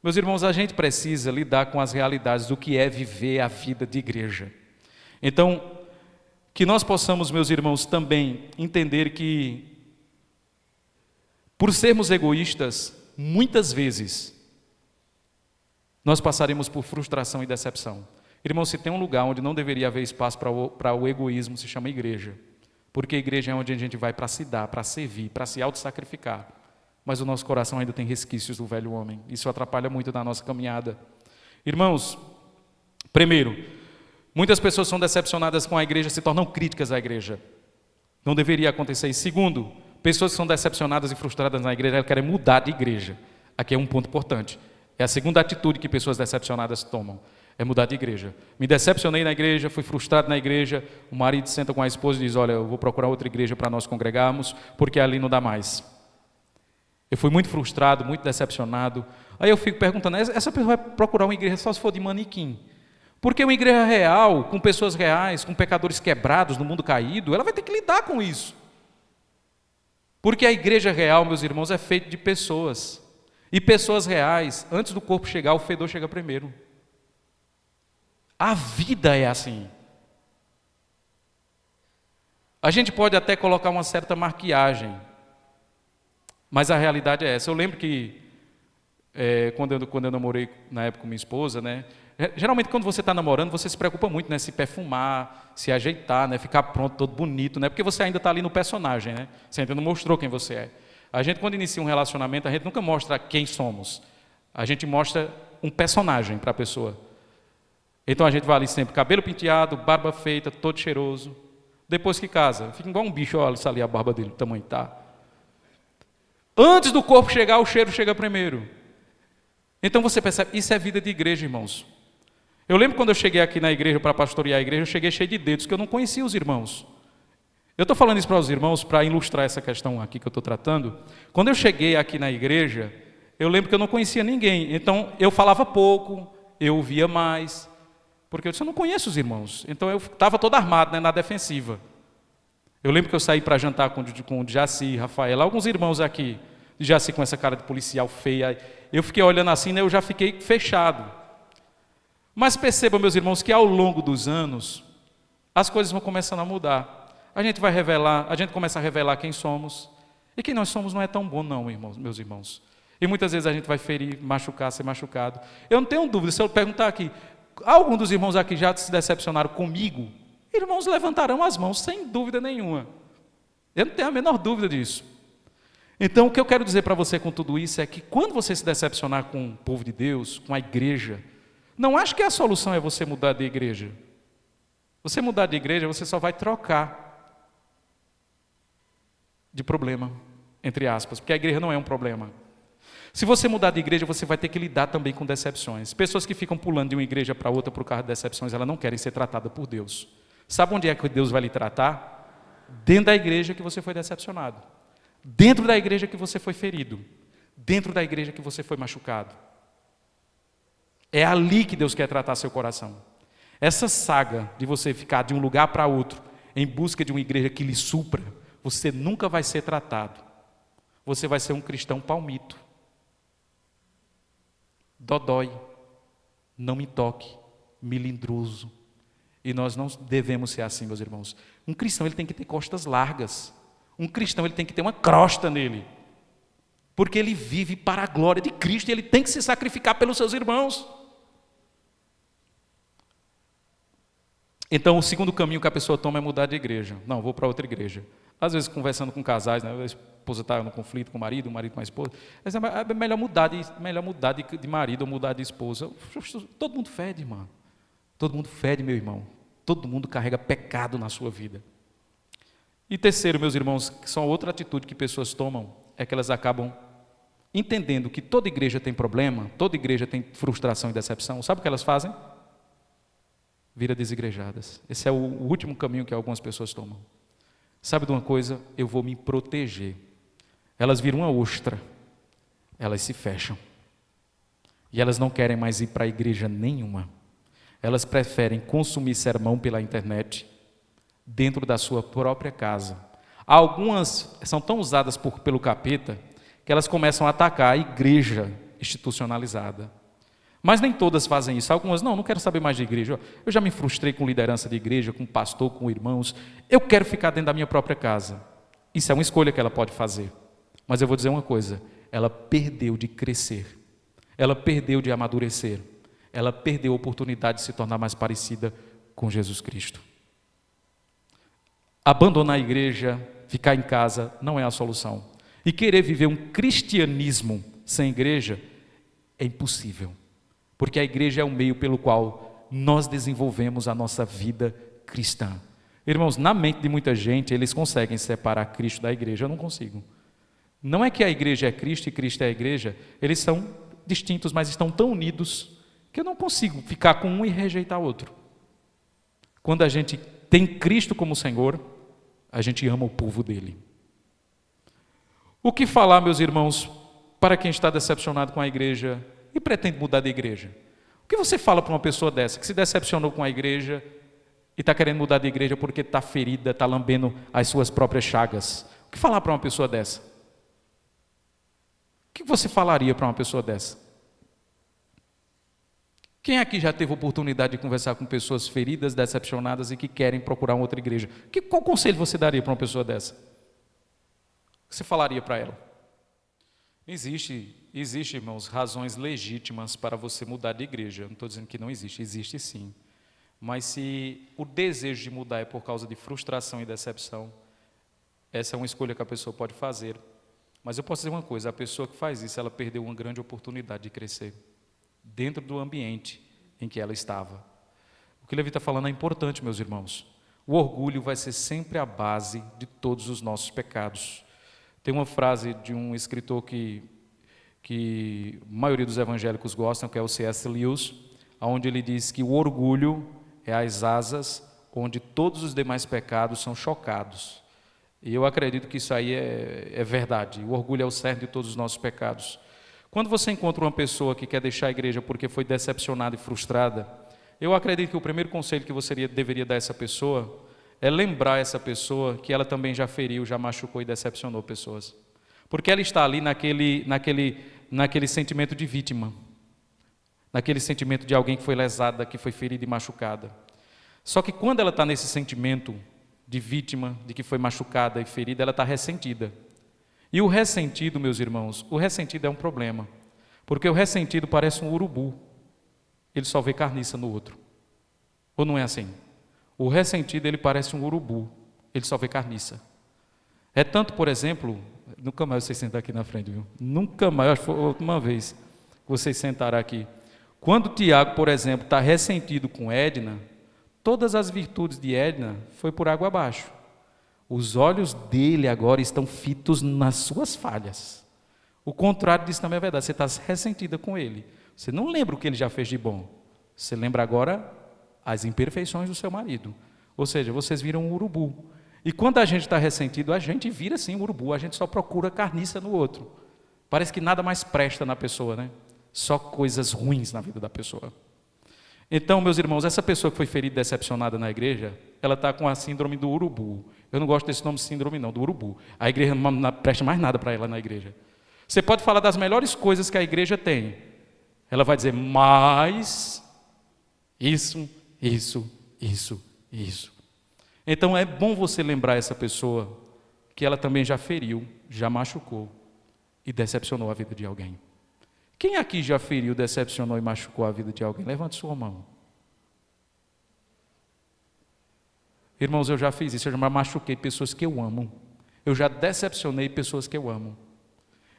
Meus irmãos, a gente precisa lidar com as realidades do que é viver a vida de igreja. Então, que nós possamos, meus irmãos, também entender que, por sermos egoístas, muitas vezes, nós passaremos por frustração e decepção. Irmão, se tem um lugar onde não deveria haver espaço para o egoísmo, se chama igreja. Porque a igreja é onde a gente vai para se dar, para servir, para se auto-sacrificar. Mas o nosso coração ainda tem resquícios do velho homem. Isso atrapalha muito na nossa caminhada. Irmãos, primeiro, muitas pessoas são decepcionadas com a igreja, se tornam críticas à igreja. Não deveria acontecer isso. Segundo, pessoas que são decepcionadas e frustradas na igreja, elas querem mudar de igreja. Aqui é um ponto importante. É a segunda atitude que pessoas decepcionadas tomam. É mudar de igreja. Me decepcionei na igreja, fui frustrado na igreja, o marido senta com a esposa e diz: olha, eu vou procurar outra igreja para nós congregarmos, porque ali não dá mais. Eu fui muito frustrado, muito decepcionado. Aí eu fico perguntando: essa pessoa vai procurar uma igreja só se for de manequim? Porque uma igreja real, com pessoas reais, com pecadores quebrados no mundo caído, ela vai ter que lidar com isso. Porque a igreja real, meus irmãos, é feita de pessoas. E pessoas reais, antes do corpo chegar, o fedor chega primeiro. A vida é assim. A gente pode até colocar uma certa maquiagem, mas a realidade é essa. Eu lembro que, quando eu namorei na época com minha esposa, né? Geralmente quando você está namorando, você se preocupa muito, né? Se perfumar, se ajeitar, né? Ficar pronto, todo bonito, né? Porque você ainda está ali no personagem, né? Você ainda não mostrou quem você é. A gente, quando inicia um relacionamento, a gente nunca mostra quem somos. A gente mostra um personagem para a pessoa. Então a gente vai ali sempre, cabelo penteado, barba feita, todo cheiroso. Depois que casa, fica igual um bicho, olha ali a barba dele, o tamanho tá. Antes do corpo chegar, o cheiro chega primeiro. Então você percebe, isso é vida de igreja, irmãos. Eu lembro quando eu cheguei aqui na igreja para pastorear a igreja, eu cheguei cheio de dedos, que eu não conhecia os irmãos. Eu estou falando isso para os irmãos para ilustrar essa questão aqui que eu estou tratando. Quando eu cheguei aqui na igreja, eu lembro que eu não conhecia ninguém. Então eu falava pouco, eu ouvia mais, porque eu disse, eu não conheço os irmãos. Então eu estava todo armado, né, na defensiva. Eu lembro que eu saí para jantar com o Jaci, Rafael, alguns irmãos aqui, Jaci com essa cara de policial feia. Eu fiquei olhando assim, né, eu já fiquei fechado. Mas percebam, meus irmãos, que ao longo dos anos, as coisas vão começando a mudar. A gente vai revelar, a gente começa a revelar quem somos. E quem nós somos não é tão bom não, irmãos, meus irmãos. E muitas vezes a gente vai ferir, machucar, ser machucado. Eu não tenho dúvida, se eu perguntar aqui, algum dos irmãos aqui já se decepcionaram comigo? Irmãos levantarão as mãos, sem dúvida nenhuma. Eu não tenho a menor dúvida disso. Então, o que eu quero dizer para você com tudo isso é que quando você se decepcionar com o povo de Deus, com a igreja, não acho que a solução é você mudar de igreja. Você mudar de igreja, você só vai trocar de problema, entre aspas, porque a igreja não é um problema. Se você mudar de igreja, você vai ter que lidar também com decepções. Pessoas que ficam pulando de uma igreja para outra por causa de decepções, elas não querem ser tratadas por Deus. Sabe onde é que Deus vai lhe tratar? Dentro da igreja que você foi decepcionado. Dentro da igreja que você foi ferido. Dentro da igreja que você foi machucado. É ali que Deus quer tratar seu coração. Essa saga de você ficar de um lugar para outro em busca de uma igreja que lhe supra, você nunca vai ser tratado. Você vai ser um cristão palmito. Dodói, não me toque, melindroso. E nós não devemos ser assim, meus irmãos. Um cristão ele tem que ter costas largas. Um cristão ele tem que ter uma crosta nele. Porque ele vive para a glória de Cristo e ele tem que se sacrificar pelos seus irmãos. Então, o segundo caminho que a pessoa toma é mudar de igreja. Não, vou para outra igreja. Às vezes, conversando com casais, né, a esposa está no conflito com o marido com a esposa. É melhor mudar de marido ou mudar de esposa. Todo mundo fede, irmão. Todo mundo fede, meu irmão. Todo mundo carrega pecado na sua vida. E terceiro, meus irmãos, que são outra atitude que pessoas tomam, é que elas acabam entendendo que toda igreja tem problema, toda igreja tem frustração e decepção. Sabe o que elas fazem? Vira desigrejadas. Esse é o último caminho que algumas pessoas tomam. Sabe de uma coisa? Eu vou me proteger. Elas viram uma ostra. Elas se fecham. E elas não querem mais ir para a igreja nenhuma. Elas preferem consumir sermão pela internet, dentro da sua própria casa. Algumas são tão usadas pelo capeta, que elas começam a atacar a igreja institucionalizada. Mas nem todas fazem isso. Algumas, não quero saber mais de igreja. Eu já me frustrei com liderança de igreja, com pastor, com irmãos. Eu quero ficar dentro da minha própria casa. Isso é uma escolha que ela pode fazer. Mas eu vou dizer uma coisa, ela perdeu de crescer. Ela perdeu de amadurecer. Ela perdeu a oportunidade de se tornar mais parecida com Jesus Cristo. Abandonar a igreja, ficar em casa, não é a solução. E querer viver um cristianismo sem igreja é impossível. Porque a igreja é o meio pelo qual nós desenvolvemos a nossa vida cristã. Irmãos, na mente de muita gente, eles conseguem separar Cristo da igreja, eu não consigo. Não é que a igreja é Cristo e Cristo é a igreja, eles são distintos, mas estão tão unidos, que eu não consigo ficar com um e rejeitar o outro. Quando a gente tem Cristo como Senhor, a gente ama o povo dele. O que falar, meus irmãos, para quem está decepcionado com a igreja e pretende mudar de igreja? O que você fala para uma pessoa dessa, que se decepcionou com a igreja e está querendo mudar de igreja porque está ferida, está lambendo as suas próprias chagas? O que falar para uma pessoa dessa? O que você falaria para uma pessoa dessa? Quem aqui já teve oportunidade de conversar com pessoas feridas, decepcionadas e que querem procurar uma outra igreja? Qual conselho você daria para uma pessoa dessa? O que você falaria para ela? Existe, irmãos, razões legítimas para você mudar de igreja. Eu não estou dizendo que não existe, existe sim. Mas se o desejo de mudar é por causa de frustração e decepção, essa é uma escolha que a pessoa pode fazer. Mas eu posso dizer uma coisa, a pessoa que faz isso, ela perdeu uma grande oportunidade de crescer dentro do ambiente em que ela estava. O que Levi está falando é importante, meus irmãos. O orgulho vai ser sempre a base de todos os nossos pecados. Tem uma frase de um escritor que a maioria dos evangélicos gostam, que é o C.S. Lewis, onde ele diz que o orgulho é as asas onde todos os demais pecados são chocados. E eu acredito que isso aí é verdade. O orgulho é o cerne de todos os nossos pecados. Quando você encontra uma pessoa que quer deixar a igreja porque foi decepcionada e frustrada, eu acredito que o primeiro conselho que você deveria dar a essa pessoa é lembrar essa pessoa que ela também já feriu, já machucou e decepcionou pessoas. Porque ela está ali naquele sentimento de vítima, naquele sentimento de alguém que foi lesada, que foi ferida e machucada. Só que quando ela está nesse sentimento de vítima, de que foi machucada e ferida, ela está ressentida. E o ressentido, meus irmãos, o ressentido é um problema, porque o ressentido parece um urubu, ele só vê carniça no outro. Ou não é assim? O ressentido, ele parece um urubu, ele só vê carniça. É tanto, por exemplo, nunca mais vocês sentaram aqui na frente, viu? Nunca mais, acho que foi a última vez que vocês sentaram aqui. Quando Tiago, por exemplo, está ressentido com Edna, todas as virtudes de Edna foi por água abaixo. Os olhos dele agora estão fitos nas suas falhas. O contrário disso também é verdade. Você está ressentida com ele. Você não lembra o que ele já fez de bom. Você lembra agora as imperfeições do seu marido. Ou seja, vocês viram um urubu. E quando a gente está ressentido, a gente vira sim um urubu. A gente só procura carniça no outro. Parece que nada mais presta na pessoa, né? Só coisas ruins na vida da pessoa. Então, meus irmãos, essa pessoa que foi ferida e decepcionada na igreja, ela está com a síndrome do urubu. Eu não gosto desse nome síndrome não, do urubu. A igreja não presta mais nada para ela na igreja. Você pode falar das melhores coisas que a igreja tem. Ela vai dizer, mas isso. Então é bom você lembrar essa pessoa que ela também já feriu, já machucou e decepcionou a vida de alguém. Quem aqui já feriu, decepcionou e machucou a vida de alguém? Levante sua mão. Irmãos, eu já fiz isso, eu já machuquei pessoas que eu amo. Eu já decepcionei pessoas que eu amo.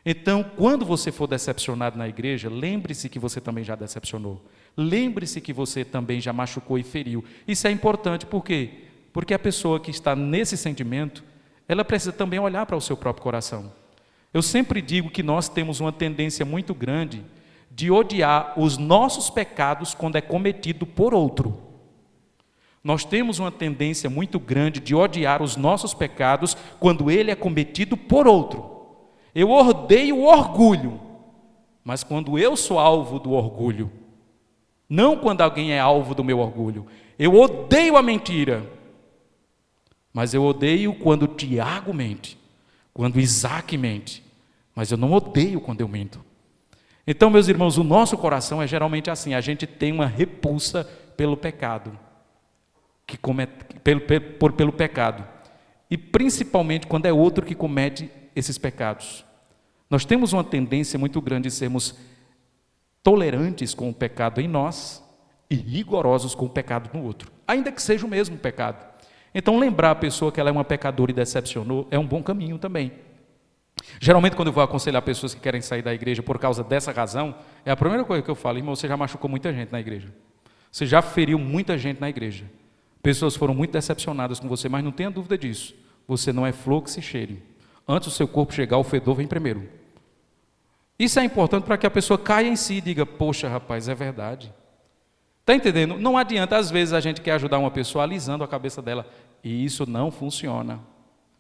Então, quando você for decepcionado na igreja, lembre-se que você também já decepcionou. Lembre-se que você também já machucou e feriu. Isso é importante, por quê? Porque a pessoa que está nesse sentimento, ela precisa também olhar para o seu próprio coração. Eu sempre digo que nós temos uma tendência muito grande de odiar os nossos pecados quando é cometido por outro. Nós temos uma tendência muito grande de odiar os nossos pecados quando ele é cometido por outro. Eu odeio o orgulho, mas quando eu sou alvo do orgulho, não quando alguém é alvo do meu orgulho. Eu odeio a mentira, mas eu odeio quando Tiago mente, quando Isaac mente, mas eu não odeio quando eu minto. Então, meus irmãos, o nosso coração é geralmente assim, a gente tem uma repulsa pelo pecado, pelo pecado, e principalmente quando é outro que comete esses pecados. Nós temos uma tendência muito grande de sermos tolerantes com o pecado em nós e rigorosos com o pecado no outro, ainda que seja o mesmo pecado. Então, lembrar a pessoa que ela é uma pecadora e decepcionou é um bom caminho também. Geralmente, quando eu vou aconselhar pessoas que querem sair da igreja por causa dessa razão, é a primeira coisa que eu falo, irmão, você já machucou muita gente na igreja. Você já feriu muita gente na igreja. Pessoas foram muito decepcionadas com você, mas não tenha dúvida disso. Você não é flor que se cheire. Antes do seu corpo chegar, o fedor vem primeiro. Isso é importante para que a pessoa caia em si e diga, poxa, rapaz, é verdade. Está entendendo? Não adianta, às vezes, a gente quer ajudar uma pessoa alisando a cabeça dela. E isso não funciona.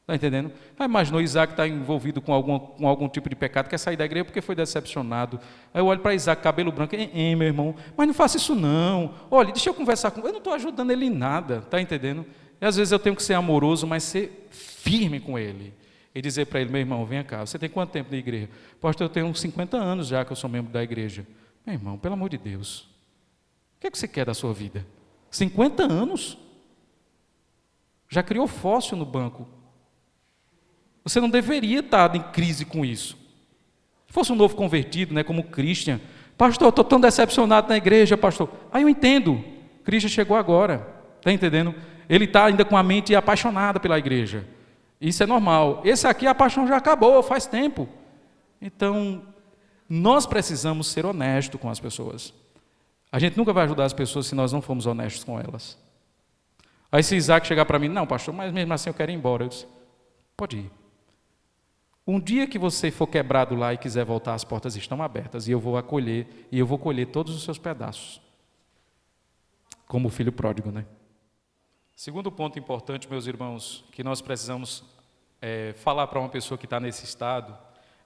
Está entendendo? Imaginou Isaac está envolvido com algum tipo de pecado, quer sair da igreja porque foi decepcionado. Aí eu olho para Isaac, cabelo branco, meu irmão, mas não faça isso não. Olha, deixa eu conversar com ele, eu não estou ajudando ele em nada. Está entendendo? E às vezes eu tenho que ser amoroso, mas ser firme com ele. E dizer para ele, meu irmão, vem cá, você tem quanto tempo de igreja? Pastor, eu tenho uns 50 anos já que eu sou membro da igreja. Meu irmão, pelo amor de Deus, o que é que você quer da sua vida? 50 anos? Já criou fóssil no banco. Você não deveria estar em crise com isso. Se fosse um novo convertido, né, como Christian, pastor, eu estou tão decepcionado na igreja, pastor. Aí eu entendo, Christian chegou agora, está entendendo? Ele está ainda com a mente apaixonada pela igreja. Isso é normal. Esse aqui, a paixão já acabou, faz tempo. Então, nós precisamos ser honestos com as pessoas. A gente nunca vai ajudar as pessoas se nós não formos honestos com elas. Aí se Isaac chegar para mim, não, pastor, mas mesmo assim eu quero ir embora. Eu disse, pode ir. Um dia que você for quebrado lá e quiser voltar, as portas estão abertas e eu vou acolher, e eu vou colher todos os seus pedaços. Como o filho pródigo, né? Segundo ponto importante, meus irmãos, que nós precisamos falar para uma pessoa que está nesse estado,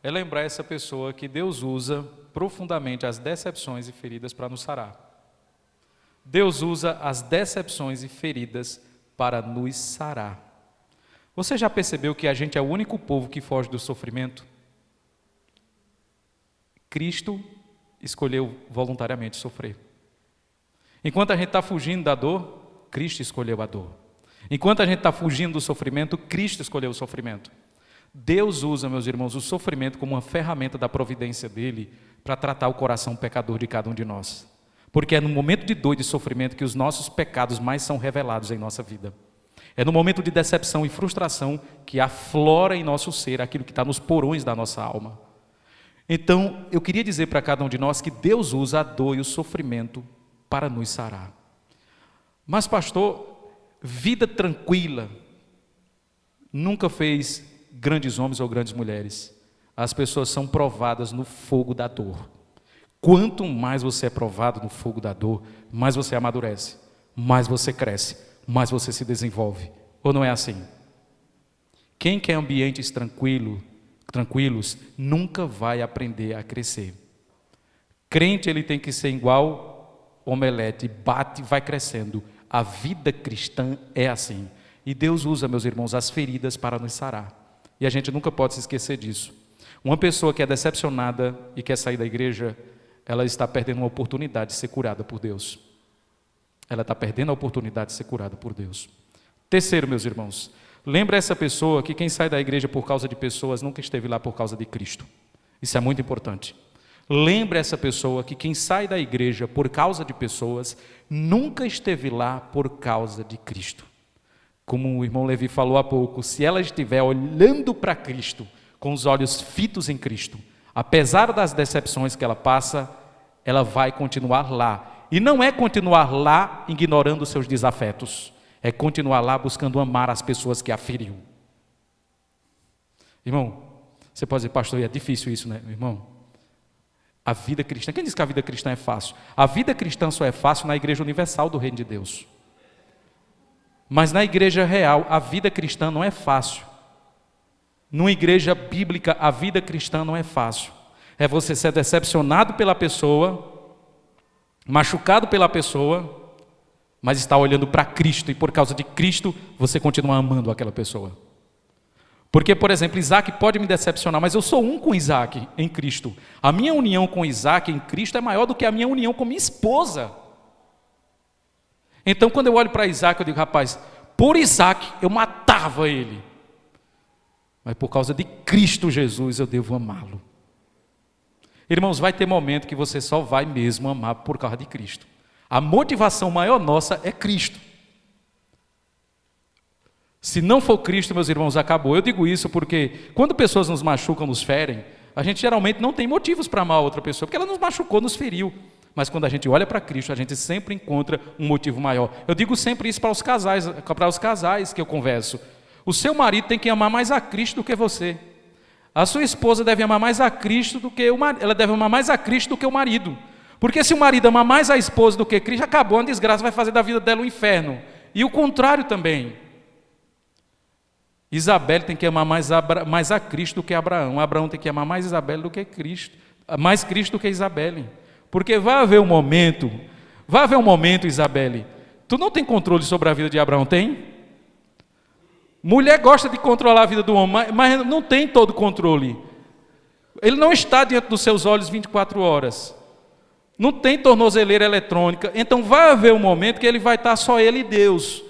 é lembrar essa pessoa que Deus usa profundamente as decepções e feridas para nos sarar. Deus usa as decepções e feridas para nos sarar. Você já percebeu que a gente é o único povo que foge do sofrimento? Cristo escolheu voluntariamente sofrer. Enquanto a gente está fugindo da dor, Cristo escolheu a dor. Enquanto a gente está fugindo do sofrimento, Cristo escolheu o sofrimento. Deus usa, meus irmãos, o sofrimento como uma ferramenta da providência dele para tratar o coração pecador de cada um de nós. Porque é no momento de dor e de sofrimento que os nossos pecados mais são revelados em nossa vida. É no momento de decepção e frustração que aflora em nosso ser aquilo que está nos porões da nossa alma. Então, eu queria dizer para cada um de nós que Deus usa a dor e o sofrimento para nos sarar. Mas, pastor, vida tranquila nunca fez grandes homens ou grandes mulheres. As pessoas são provadas no fogo da dor. Quanto mais você é provado no fogo da dor, mais você amadurece, mais você cresce, mais você se desenvolve. Ou não é assim? Quem quer ambientes tranquilos, nunca vai aprender a crescer. Crente, ele tem que ser igual omelete, bate e vai crescendo. A vida cristã é assim. E Deus usa, meus irmãos, as feridas para nos sarar. E a gente nunca pode se esquecer disso. Uma pessoa que é decepcionada e quer sair da igreja, ela está perdendo uma oportunidade de ser curada por Deus. Ela está perdendo a oportunidade de ser curada por Deus. Terceiro, meus irmãos, lembra essa pessoa que quem sai da igreja por causa de pessoas nunca esteve lá por causa de Cristo. Isso é muito importante. Lembra essa pessoa que quem sai da igreja por causa de pessoas nunca esteve lá por causa de Cristo. Como o irmão Levi falou há pouco, se ela estiver olhando para Cristo, com os olhos fitos em Cristo, apesar das decepções que ela passa, ela vai continuar lá. E não é continuar lá ignorando seus desafetos, é continuar lá buscando amar as pessoas que a feriam. Irmão, você pode dizer, pastor, é difícil isso, né, irmão? A vida cristã, quem diz que a vida cristã é fácil? A vida cristã só é fácil na igreja universal do reino de Deus. Mas na igreja real, a vida cristã não é fácil. Numa igreja bíblica, a vida cristã não é fácil. É você ser decepcionado pela pessoa, machucado pela pessoa, mas está olhando para Cristo, e por causa de Cristo, você continua amando aquela pessoa. Porque, por exemplo, Isaac pode me decepcionar, mas eu sou um com Isaac em Cristo. A minha união com Isaac em Cristo é maior do que a minha união com minha esposa. Então, quando eu olho para Isaac, eu digo, rapaz, por Isaac eu matava ele. Mas por causa de Cristo Jesus eu devo amá-lo. Irmãos, vai ter momento que você só vai mesmo amar por causa de Cristo. A motivação maior nossa é Cristo. Se não for Cristo, meus irmãos, acabou. Eu digo isso porque quando pessoas nos machucam, nos ferem, a gente geralmente não tem motivos para amar a outra pessoa, porque ela nos machucou, nos feriu. Mas quando a gente olha para Cristo, a gente sempre encontra um motivo maior. Eu digo sempre isso para os casais que eu converso. O seu marido tem que amar mais a Cristo do que você. A sua esposa deve amar mais a Cristo do que o marido. Ela deve amar mais a Cristo do que o marido. Porque se o marido amar mais a esposa do que Cristo, acabou, a desgraça vai fazer da vida dela um inferno. E o contrário também. Isabel tem que amar mais a Cristo do que Abraão. Abraão tem que amar mais Isabel do que Cristo. Mais Cristo do que Isabel. Porque vai haver um momento, Isabel, tu não tem controle sobre a vida de Abraão, tem? Mulher gosta de controlar a vida do homem, mas não tem todo o controle. Ele não está diante dos seus olhos 24 horas. Não tem tornozeleira eletrônica. Então vai haver um momento que ele vai estar só ele e Deus.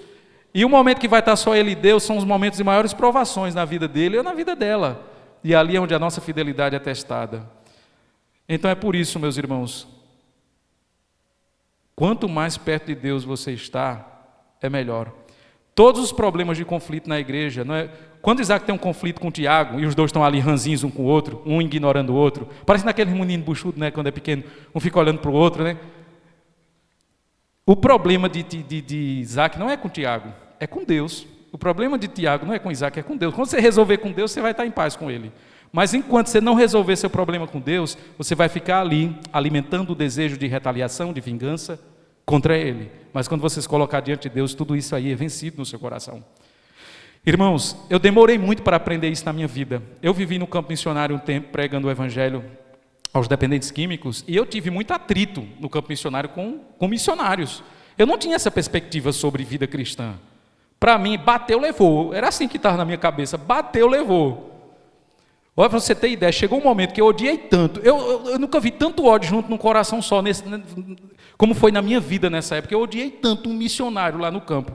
E o momento que vai estar só ele e Deus são os momentos de maiores provações na vida dele ou na vida dela. E ali é onde a nossa fidelidade é testada. Então é por isso, meus irmãos, quanto mais perto de Deus você está, é melhor. Todos os problemas de conflito na igreja, não é? Quando Isaac tem um conflito com Tiago, e os dois estão ali ranzinhos um com o outro, um ignorando o outro, parece naquele menino buchudo, né, quando é pequeno, um fica olhando para o outro, né? O problema de Isaac não é com Tiago, é com Deus. O problema de Tiago não é com Isaac, é com Deus. Quando você resolver com Deus, você vai estar em paz com ele. Mas enquanto você não resolver seu problema com Deus, você vai ficar ali alimentando o desejo de retaliação, de vingança contra ele. Mas quando você se colocar diante de Deus, tudo isso aí é vencido no seu coração. Irmãos, eu demorei muito para aprender isso na minha vida. Eu vivi no campo missionário um tempo pregando o evangelho aos dependentes químicos, e eu tive muito atrito no campo missionário com missionários. Eu não tinha essa perspectiva sobre vida cristã. Para mim, bateu, levou. Era assim que estava na minha cabeça, bateu, levou. Olha, para você ter ideia, chegou um momento que eu odiei tanto, eu nunca vi tanto ódio junto num coração só, como foi na minha vida nessa época. Eu odiei tanto um missionário lá no campo,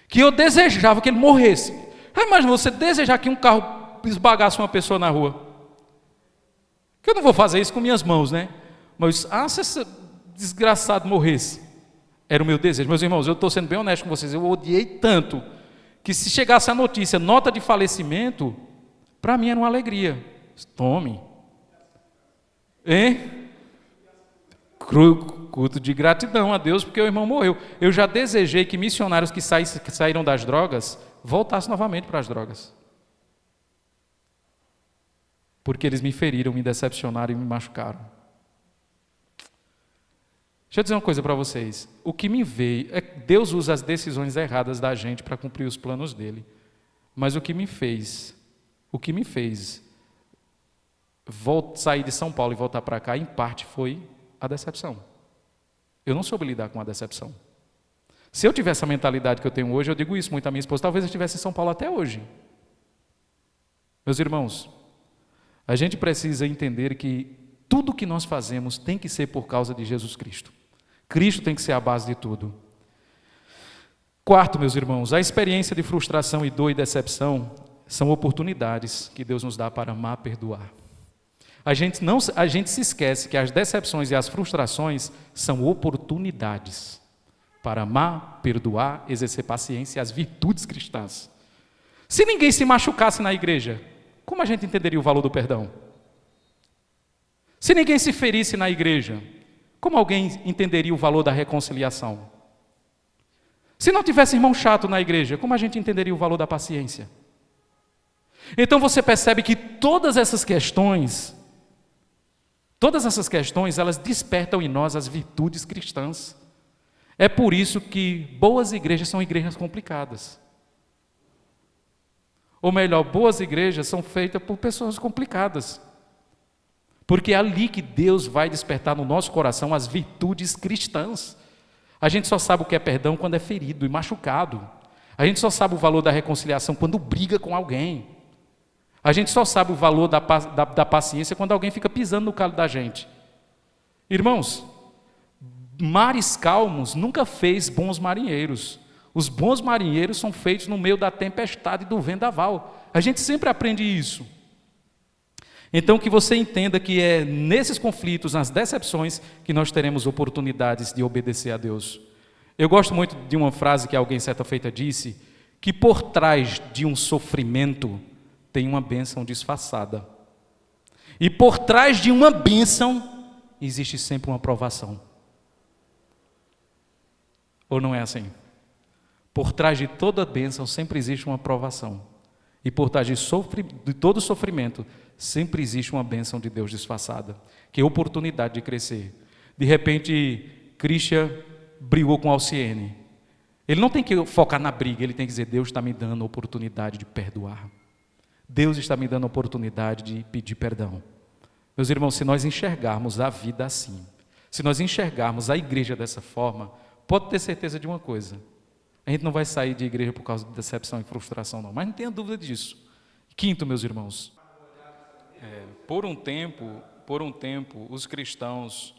que eu desejava que ele morresse. Imagina você desejar que um carro esbagasse uma pessoa na rua. Que eu não vou fazer isso com minhas mãos, né? Mas, se esse desgraçado morresse, era o meu desejo. Meus irmãos, eu estou sendo bem honesto com vocês, eu odiei tanto, que se chegasse a notícia, nota de falecimento, para mim era uma alegria. Tome. Hein? Culto de gratidão a Deus, porque o irmão morreu. Eu já desejei que missionários que saíram das drogas, voltassem novamente para as drogas. Porque eles me feriram, me decepcionaram e me machucaram. Deixa eu dizer uma coisa para vocês. O que me veio é que Deus usa as decisões erradas da gente para cumprir os planos dele. Mas o que me fez sair de São Paulo e voltar para cá, em parte, foi a decepção. Eu não soube lidar com a decepção. Se eu tivesse a mentalidade que eu tenho hoje, eu digo isso muito à minha esposa, talvez eu estivesse em São Paulo até hoje. Meus irmãos, a gente precisa entender que tudo que nós fazemos tem que ser por causa de Jesus Cristo. Cristo tem que ser a base de tudo. Quarto, meus irmãos, a experiência de frustração e dor e decepção são oportunidades que Deus nos dá para amar, perdoar. A gente se esquece que as decepções e as frustrações são oportunidades para amar, perdoar, exercer paciência e as virtudes cristãs. Se ninguém se machucasse na igreja, como a gente entenderia o valor do perdão? Se ninguém se ferisse na igreja, como alguém entenderia o valor da reconciliação? Se não tivesse irmão chato na igreja, como a gente entenderia o valor da paciência? Então você percebe que todas essas questões, elas despertam em nós as virtudes cristãs. É por isso que boas igrejas são igrejas complicadas. Ou melhor, boas igrejas são feitas por pessoas complicadas. Porque é ali que Deus vai despertar no nosso coração as virtudes cristãs. A gente só sabe o que é perdão quando é ferido e machucado. A gente só sabe o valor da reconciliação quando briga com alguém. A gente só sabe o valor da paciência quando alguém fica pisando no calo da gente. Irmãos, mares calmos nunca fez bons marinheiros. Os bons marinheiros são feitos no meio da tempestade e do vendaval. A gente sempre aprende isso. Então, que você entenda que é nesses conflitos, nas decepções, que nós teremos oportunidades de obedecer a Deus. Eu gosto muito de uma frase que alguém certa feita disse, que por trás de um sofrimento tem uma bênção disfarçada. E por trás de uma bênção existe sempre uma provação. Ou não é assim? Por trás de toda bênção sempre existe uma provação. E por trás de todo sofrimento sempre existe uma bênção de Deus disfarçada, que é a oportunidade de crescer. De repente, Christian brigou com Alciene. Ele não tem que focar na briga, ele tem que dizer, Deus está me dando a oportunidade de perdoar. Deus está me dando a oportunidade de pedir perdão. Meus irmãos, se nós enxergarmos a vida assim, se nós enxergarmos a igreja dessa forma, pode ter certeza de uma coisa, a gente não vai sair de igreja por causa de decepção e frustração, não. Mas não tenha dúvida disso. Quinto, meus irmãos, por um tempo, os cristãos,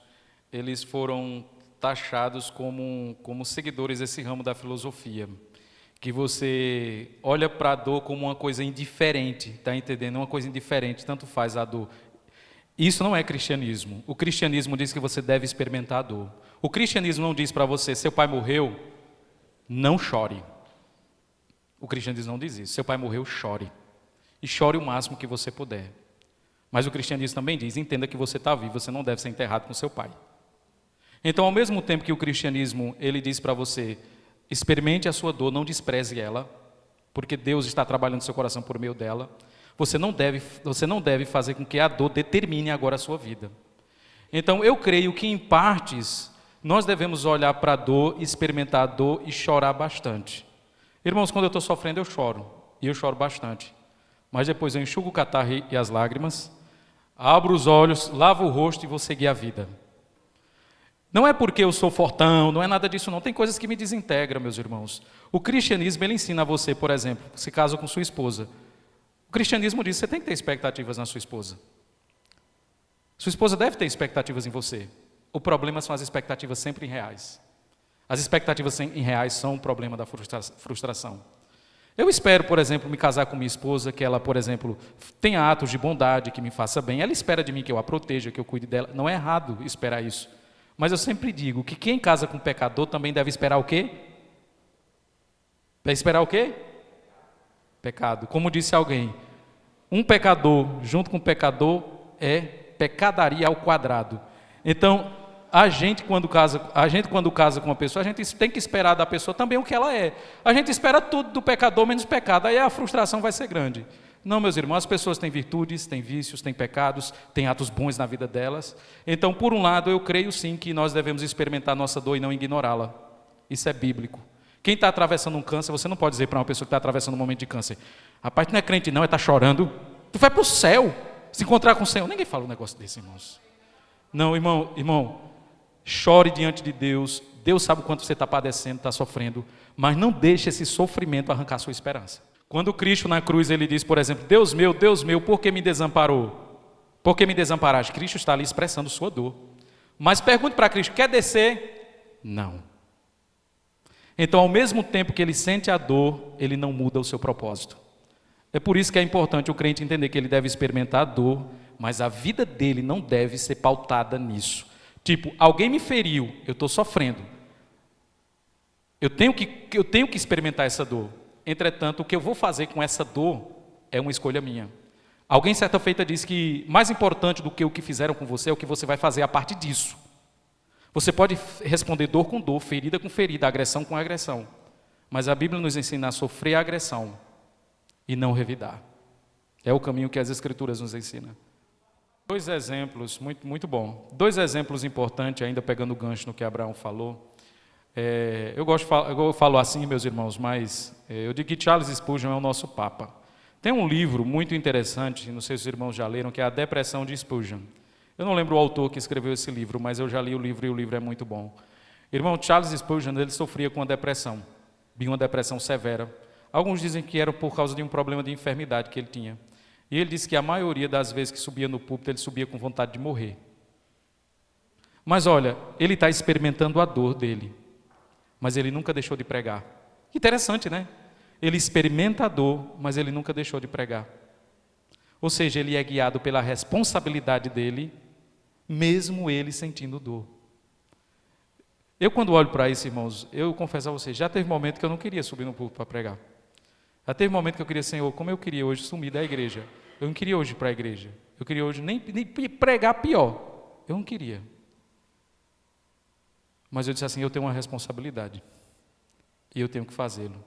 eles foram taxados como seguidores desse ramo da filosofia, que você olha para a dor como uma coisa indiferente, está entendendo? Uma coisa indiferente, tanto faz a dor. Isso não é cristianismo. O cristianismo diz que você deve experimentar a dor. O cristianismo não diz para você, seu pai morreu, não chore. O cristianismo não diz isso. Seu pai morreu, chore. E chore o máximo que você puder. Mas o cristianismo também diz, entenda que você está vivo, você não deve ser enterrado com seu pai. Então, ao mesmo tempo que o cristianismo, ele diz para você, experimente a sua dor, não despreze ela, porque Deus está trabalhando no seu coração por meio dela, você não deve fazer com que a dor determine agora a sua vida. Então, eu creio que, em partes, nós devemos olhar para a dor, experimentar a dor e chorar bastante. Irmãos, quando eu estou sofrendo, eu choro, e eu choro bastante. Mas depois eu enxugo o catarro e as lágrimas, abro os olhos, lavo o rosto e vou seguir a vida. Não é porque eu sou fortão, não é nada disso não. Tem coisas que me desintegram, meus irmãos. O cristianismo, ele ensina a você, por exemplo, se casa com sua esposa. O cristianismo diz que você tem que ter expectativas na sua esposa. Sua esposa deve ter expectativas em você. O problema são as expectativas sempre irreais. As expectativas irreais são o problema da frustração. Eu espero, por exemplo, me casar com minha esposa, que ela, por exemplo, tenha atos de bondade, que me faça bem. Ela espera de mim que eu a proteja, que eu cuide dela. Não é errado esperar isso. Mas eu sempre digo que quem casa com pecador também deve esperar o quê? Deve esperar o quê? Pecado. Como disse alguém, um pecador junto com um pecador é pecadaria ao quadrado. Então, a gente quando casa com uma pessoa, a gente tem que esperar da pessoa também o que ela é. A gente espera tudo do pecador menos pecado, aí a frustração vai ser grande. Não, meus irmãos, as pessoas têm virtudes, têm vícios, têm pecados, têm atos bons na vida delas. Então, por um lado, eu creio sim que nós devemos experimentar nossa dor e não ignorá-la. Isso é bíblico. Quem está atravessando um câncer, você não pode dizer para uma pessoa que está atravessando um momento de câncer, rapaz, tu não é crente não, está chorando, tu vai para o céu, se encontrar com o Senhor. Ninguém fala um negócio desse, irmãos. Não, irmão, chore diante de Deus. Deus sabe o quanto você está padecendo, está sofrendo, mas não deixe esse sofrimento arrancar sua esperança. Quando Cristo na cruz, ele diz, por exemplo, Deus meu, por que me desamparou? Por que me desamparaste? Cristo está ali expressando sua dor. Mas pergunte para Cristo, quer descer? Não. Então, ao mesmo tempo que ele sente a dor, ele não muda o seu propósito. É por isso que é importante o crente entender que ele deve experimentar a dor, mas a vida dele não deve ser pautada nisso. Tipo, alguém me feriu, eu estou sofrendo. Eu tenho que experimentar essa dor. Entretanto, o que eu vou fazer com essa dor é uma escolha minha. Alguém certa feita disse que mais importante do que o que fizeram com você é o que você vai fazer a partir disso. Você pode responder dor com dor, ferida com ferida, agressão com agressão. Mas a Bíblia nos ensina a sofrer a agressão e não revidar. É o caminho que as Escrituras nos ensinam. Dois exemplos, muito bom. Dois exemplos importantes, ainda pegando o gancho no que Abraão falou. Eu falo assim, meus irmãos, mas eu digo que Charles Spurgeon é o nosso Papa. Tem um livro muito interessante, não sei se os irmãos já leram, que é A Depressão de Spurgeon. Eu não lembro o autor que escreveu esse livro, mas eu já li o livro e o livro é muito bom. Irmão, Charles Spurgeon, ele sofria com uma depressão severa. Alguns dizem que era por causa de um problema de enfermidade que ele tinha. E ele disse que a maioria das vezes que subia no púlpito, ele subia com vontade de morrer. Mas olha, ele está experimentando a dor dele, mas ele nunca deixou de pregar. Interessante, né? Ele experimenta a dor, mas ele nunca deixou de pregar. Ou seja, ele é guiado pela responsabilidade dele, mesmo ele sentindo dor. Eu, quando olho para isso, irmãos, eu confesso a vocês, já teve momento que eu não queria subir no púlpito para pregar. Já teve momento que eu queria, Senhor, como eu queria hoje sumir da igreja. Eu não queria hoje ir para a igreja. Eu queria hoje nem pregar pior. Eu não queria. Mas eu disse assim, eu tenho uma responsabilidade. E eu tenho que fazê-lo.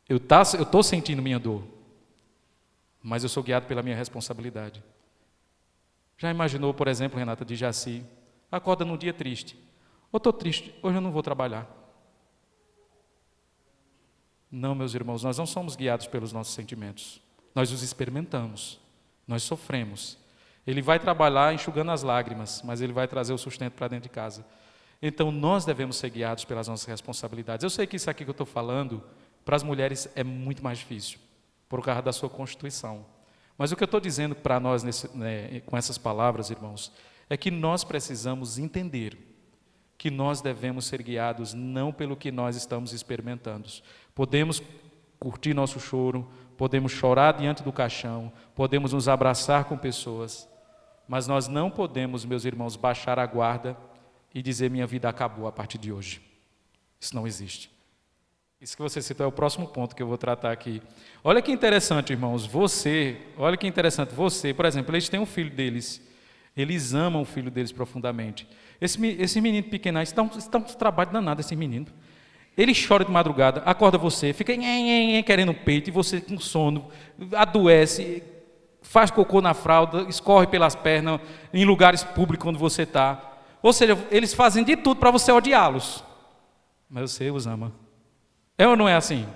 Eu estou sentindo minha dor. Mas eu sou guiado pela minha responsabilidade. Já imaginou, por exemplo, Renata de Jaci, acorda num dia triste. Eu estou triste, hoje eu não vou trabalhar. Não, meus irmãos, nós não somos guiados pelos nossos sentimentos. Nós os experimentamos, nós sofremos. Ele vai trabalhar enxugando as lágrimas, mas ele vai trazer o sustento para dentro de casa. Então, nós devemos ser guiados pelas nossas responsabilidades. Eu sei que isso aqui que eu estou falando, para as mulheres é muito mais difícil, por causa da sua constituição. Mas o que eu estou dizendo para nós, com essas palavras, irmãos, é que nós precisamos entender que nós devemos ser guiados não pelo que nós estamos experimentando. Podemos curtir nosso choro, podemos chorar diante do caixão, podemos nos abraçar com pessoas, mas nós não podemos, meus irmãos, baixar a guarda e dizer minha vida acabou a partir de hoje. Isso não existe. Isso que você citou é o próximo ponto que eu vou tratar aqui. Olha que interessante, irmãos, olha que interessante, por exemplo, eles têm um filho deles, eles amam o filho deles profundamente. Esse menino pequeno, isso dá um trabalho danado, esse menino. Ele chora de madrugada, acorda você, fica querendo o peito, e você com sono, adoece, faz cocô na fralda, escorre pelas pernas, em lugares públicos onde você está. Ou seja, eles fazem de tudo para você odiá-los, mas você os ama. É ou não é assim?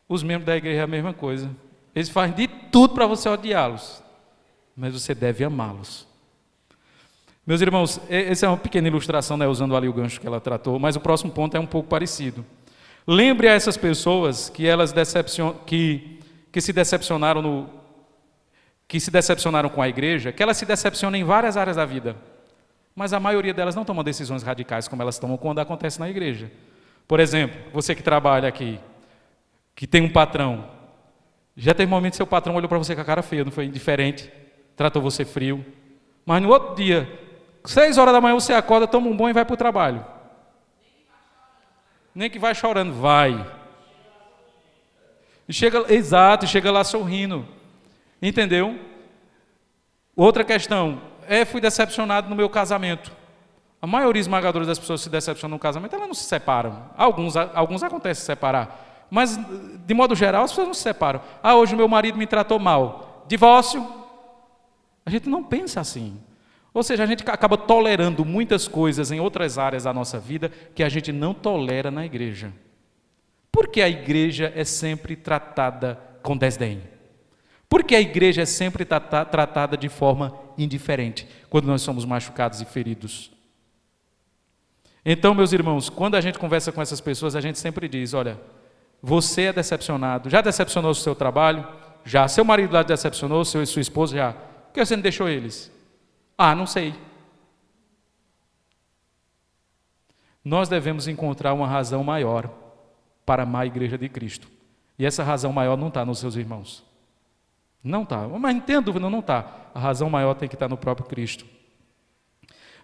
Os membros da igreja é a mesma coisa. Eles fazem de tudo para você odiá-los, mas você deve amá-los. Meus irmãos, essa é uma pequena ilustração, né, usando ali o gancho que ela tratou, mas o próximo ponto é um pouco parecido. Lembre a essas pessoas que se decepcionaram com a igreja, que elas se decepcionam em várias áreas da vida, mas a maioria delas não toma decisões radicais como elas tomam quando acontece na igreja. Por exemplo, você que trabalha aqui, que tem um patrão, já teve momento que seu patrão olhou para você com a cara feia, não foi indiferente, tratou você frio, mas no outro dia, 6 horas da manhã você acorda, toma um banho e vai para o trabalho. Nem que vai chorando, vai. E chega lá sorrindo. Entendeu? Outra questão, fui decepcionado no meu casamento. A maioria esmagadora das pessoas que se decepcionam no casamento, elas não se separam. Alguns acontece se separar. Mas, de modo geral, as pessoas não se separam. Hoje o meu marido me tratou mal. Divórcio. A gente não pensa assim. Ou seja, a gente acaba tolerando muitas coisas em outras áreas da nossa vida que a gente não tolera na igreja. Por que a igreja é sempre tratada com desdém? Por que a igreja é sempre tratada de forma indiferente quando nós somos machucados e feridos? Então, meus irmãos, quando a gente conversa com essas pessoas, a gente sempre diz, olha, você é decepcionado, já decepcionou o seu trabalho? Já. Seu marido lá decepcionou, sua esposa já. Por que você não deixou eles? Não sei. Nós devemos encontrar uma razão maior para amar a igreja de Cristo. E essa razão maior não está nos seus irmãos. Não está. Mas não tenha dúvida, não está. A razão maior tem que estar no próprio Cristo.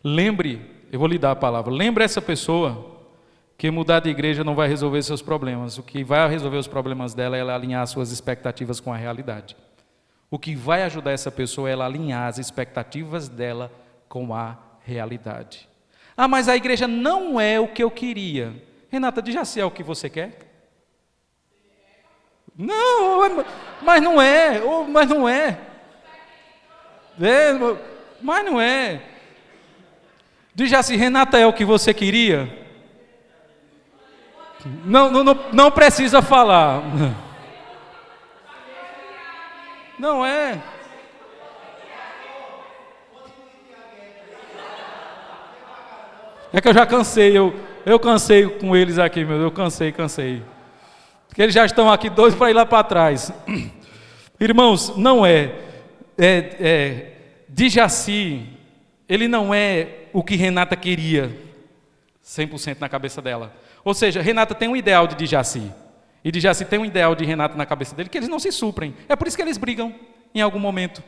Lembre, eu vou lhe dar a palavra, lembre essa pessoa que mudar de igreja não vai resolver seus problemas. O que vai resolver os problemas dela é ela alinhar suas expectativas com a realidade. O que vai ajudar essa pessoa é ela alinhar as expectativas dela com a realidade. Mas a igreja não é o que eu queria. Renata, diz assim, é o que você quer? Não, mas não é. Mas não é. Mas não é. Diz assim, Renata, é o que você queria? Não precisa falar. Não é. É que eu já cansei, eu cansei com eles aqui, meu Deus, eu cansei. Porque eles já estão aqui doidos para ir lá para trás. Irmãos, não de Jaci, ele não é o que Renata queria, 100% na cabeça dela. Ou seja, Renata tem um ideal de Jaci. E de Jaci tem um ideal de Renata na cabeça dele, que eles não se suprem. É por isso que eles brigam em algum momento.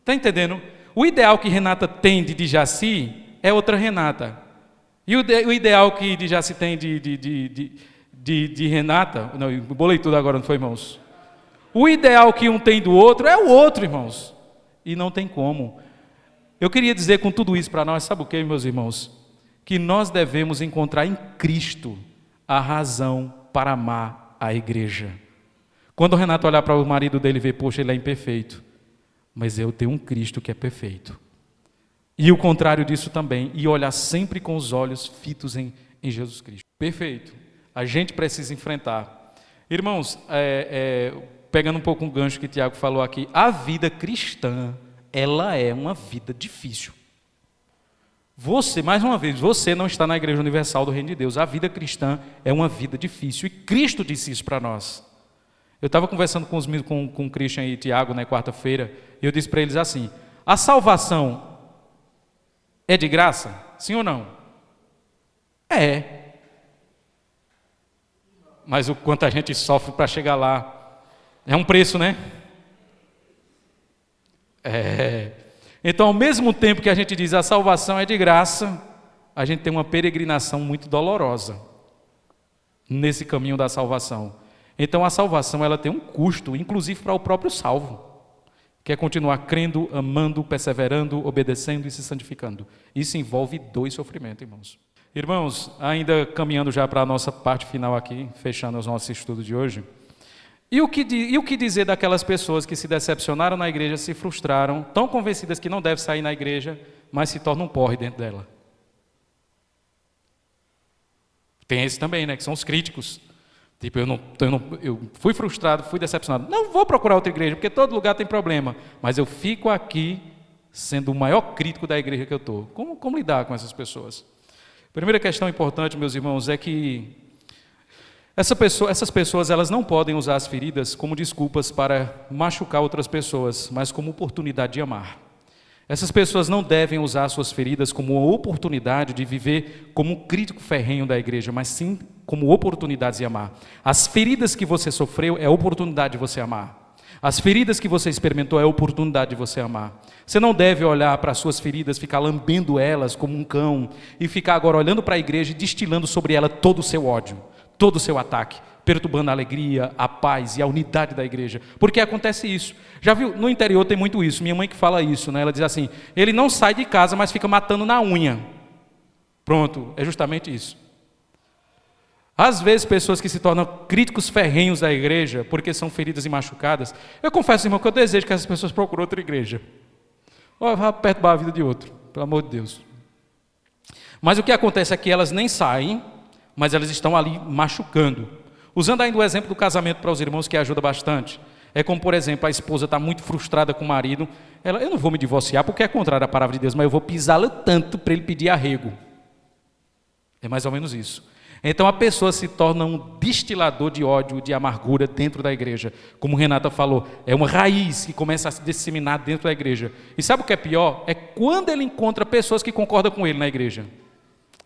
Está entendendo? O ideal que Renata tem de Jaci é outra Renata. E o ideal que de Jaci tem de Renata... Não, eu bolei tudo agora, não foi, irmãos? O ideal que um tem do outro é o outro, irmãos. E não tem como. Eu queria dizer com tudo isso para nós, sabe o que, meus irmãos? Que nós devemos encontrar em Cristo a razão para amar a igreja. Quando o Renato olhar para o marido dele e ver, poxa, ele é imperfeito, mas eu tenho um Cristo que é perfeito. E o contrário disso também, e olhar sempre com os olhos fitos em Jesus Cristo. Perfeito. A gente precisa enfrentar. Irmãos, pegando um pouco um gancho que o Tiago falou aqui, a vida cristã, ela é uma vida difícil. Você, mais uma vez, você não está na Igreja Universal do Reino de Deus. A vida cristã é uma vida difícil. E Cristo disse isso para nós. Eu estava conversando com o Christian e Tiago, na quarta-feira, e eu disse para eles assim, a salvação é de graça? Sim ou não? É. Mas o quanto a gente sofre para chegar lá. É um preço, né? Então, ao mesmo tempo que a gente diz a salvação é de graça, a gente tem uma peregrinação muito dolorosa. nesse caminho da salvação. Então a salvação ela tem um custo, inclusive para o próprio salvo, que é continuar crendo, amando, perseverando, obedecendo e se santificando. Isso envolve 2 sofrimentos, irmãos. Irmãos, ainda caminhando já para a nossa parte final aqui, fechando os nossos estudos de hoje, e o que dizer daquelas pessoas que se decepcionaram na igreja, se frustraram, tão convencidas que não devem sair na igreja, mas se tornam um porre dentro dela? Tem esse também, né, que são os críticos. Tipo, eu fui frustrado, fui decepcionado. Não vou procurar outra igreja, porque todo lugar tem problema. Mas eu fico aqui sendo o maior crítico da igreja que eu estou. Como lidar com essas pessoas? Primeira questão importante, meus irmãos, é que essas pessoas elas não podem usar as feridas como desculpas para machucar outras pessoas, mas como oportunidade de amar. Essas pessoas não devem usar suas feridas como uma oportunidade de viver como um crítico ferrenho da igreja, mas sim como oportunidades de amar. As feridas que você sofreu é a oportunidade de você amar. As feridas que você experimentou é a oportunidade de você amar. Você não deve olhar para as suas feridas, ficar lambendo elas como um cão e ficar agora olhando para a igreja e destilando sobre ela todo o seu ódio, todo o seu ataque, perturbando a alegria, a paz e a unidade da igreja. Porque acontece isso. Já viu, no interior tem muito isso, minha mãe que fala isso, né? Ela diz assim, ele não sai de casa, mas fica matando na unha. Pronto, é justamente isso. Às vezes, pessoas que se tornam críticos ferrenhos da igreja, porque são feridas e machucadas, eu confesso, irmão, que eu desejo que essas pessoas procurem outra igreja. Ou vá perturbar a vida de outro, pelo amor de Deus. Mas o que acontece é que elas nem saem, mas elas estão ali machucando. Usando ainda o exemplo do casamento para os irmãos, que ajuda bastante. É como, por exemplo, a esposa está muito frustrada com o marido. Eu não vou me divorciar porque é contrário à palavra de Deus, mas eu vou pisá-la tanto para ele pedir arrego. É mais ou menos isso. Então a pessoa se torna um destilador de ódio, de amargura dentro da igreja. Como Renata falou, é uma raiz que começa a se disseminar dentro da igreja. E sabe o que é pior? É quando ele encontra pessoas que concordam com ele na igreja.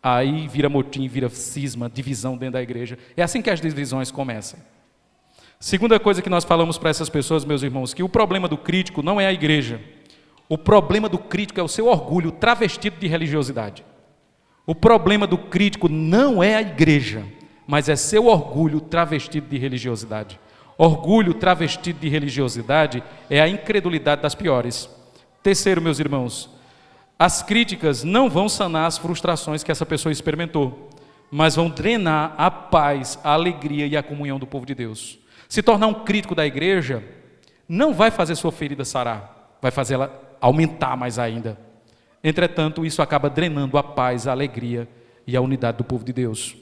Aí vira motim, vira cisma, divisão dentro da igreja. É assim que as divisões começam. Segunda coisa que nós falamos para essas pessoas, meus irmãos, que o problema do crítico não é a igreja. O problema do crítico é o seu orgulho travestido de religiosidade. O problema do crítico não é a igreja, mas é seu orgulho travestido de religiosidade. Orgulho travestido de religiosidade é a incredulidade das piores. Terceiro, meus irmãos, as críticas não vão sanar as frustrações que essa pessoa experimentou, mas vão drenar a paz, a alegria e a comunhão do povo de Deus. Se tornar um crítico da igreja não vai fazer sua ferida sarar, vai fazer ela aumentar mais ainda. Entretanto, isso acaba drenando a paz, a alegria e a unidade do povo de Deus.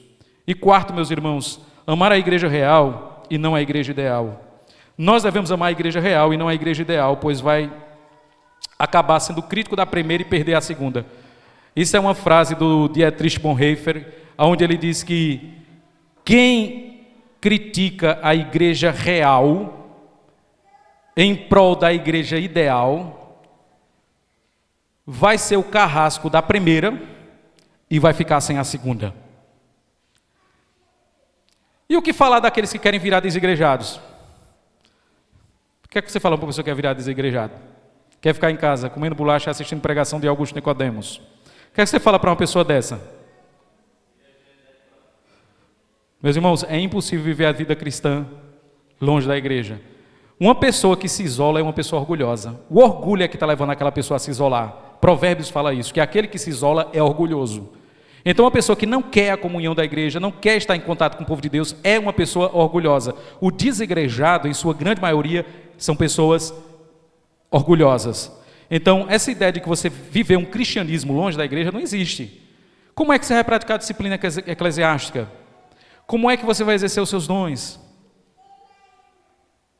E quarto, meus irmãos, amar a igreja real e não a igreja ideal. Nós devemos amar a igreja real e não a igreja ideal, pois vai acabar sendo crítico da primeira e perder a segunda. Isso é uma frase do Dietrich Bonhoeffer, onde ele diz que quem critica a igreja real em prol da igreja ideal vai ser o carrasco da primeira e vai ficar sem a segunda. E o que falar daqueles que querem virar desigrejados? O que é que você fala para uma pessoa que quer virar desigrejado? Quer ficar em casa comendo bolacha e assistindo pregação de Augusto Nicodemos? O que é que você fala para uma pessoa dessa? Meus irmãos, é impossível viver a vida cristã longe da igreja. Uma pessoa que se isola é uma pessoa orgulhosa. O orgulho é que está levando aquela pessoa a se isolar. Provérbios fala isso, que aquele que se isola é orgulhoso. Então uma pessoa que não quer a comunhão da igreja, não quer estar em contato com o povo de Deus, é uma pessoa orgulhosa. O desigrejado, em sua grande maioria, são pessoas orgulhosas. Então essa ideia de que você viver um cristianismo longe da igreja não existe. Como é que você vai praticar a disciplina eclesiástica? Como é que você vai exercer os seus dons?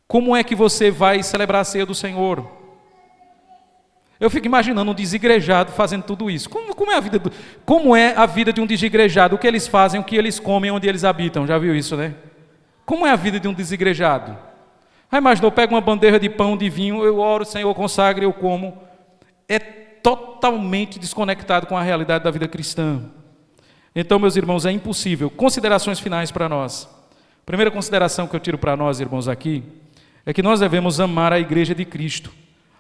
Como é que você vai celebrar a ceia do Senhor? Eu fico imaginando um desigrejado fazendo tudo isso. Como é a vida de um desigrejado? O que eles fazem, o que eles comem, onde eles habitam? Já viu isso, né? Como é a vida de um desigrejado? Aí imaginou, eu pego uma bandeja de pão, de vinho, eu oro, Senhor, consagre, eu como. É totalmente desconectado com a realidade da vida cristã. Então, meus irmãos, é impossível. Considerações finais para nós. Primeira consideração que eu tiro para nós, irmãos, aqui, é que nós devemos amar a igreja de Cristo,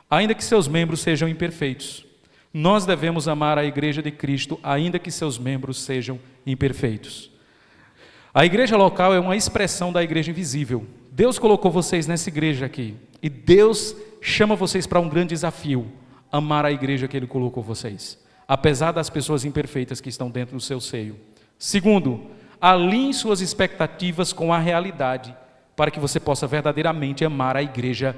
ainda que seus membros sejam imperfeitos. Nós devemos amar a igreja de Cristo, ainda que seus membros sejam imperfeitos. A igreja local é uma expressão da igreja invisível. Deus colocou vocês nessa igreja aqui. E Deus chama vocês para um grande desafio: amar a igreja que Ele colocou vocês, apesar das pessoas imperfeitas que estão dentro do seu seio. Segundo, alinhe suas expectativas com a realidade, para que você possa verdadeiramente amar a igreja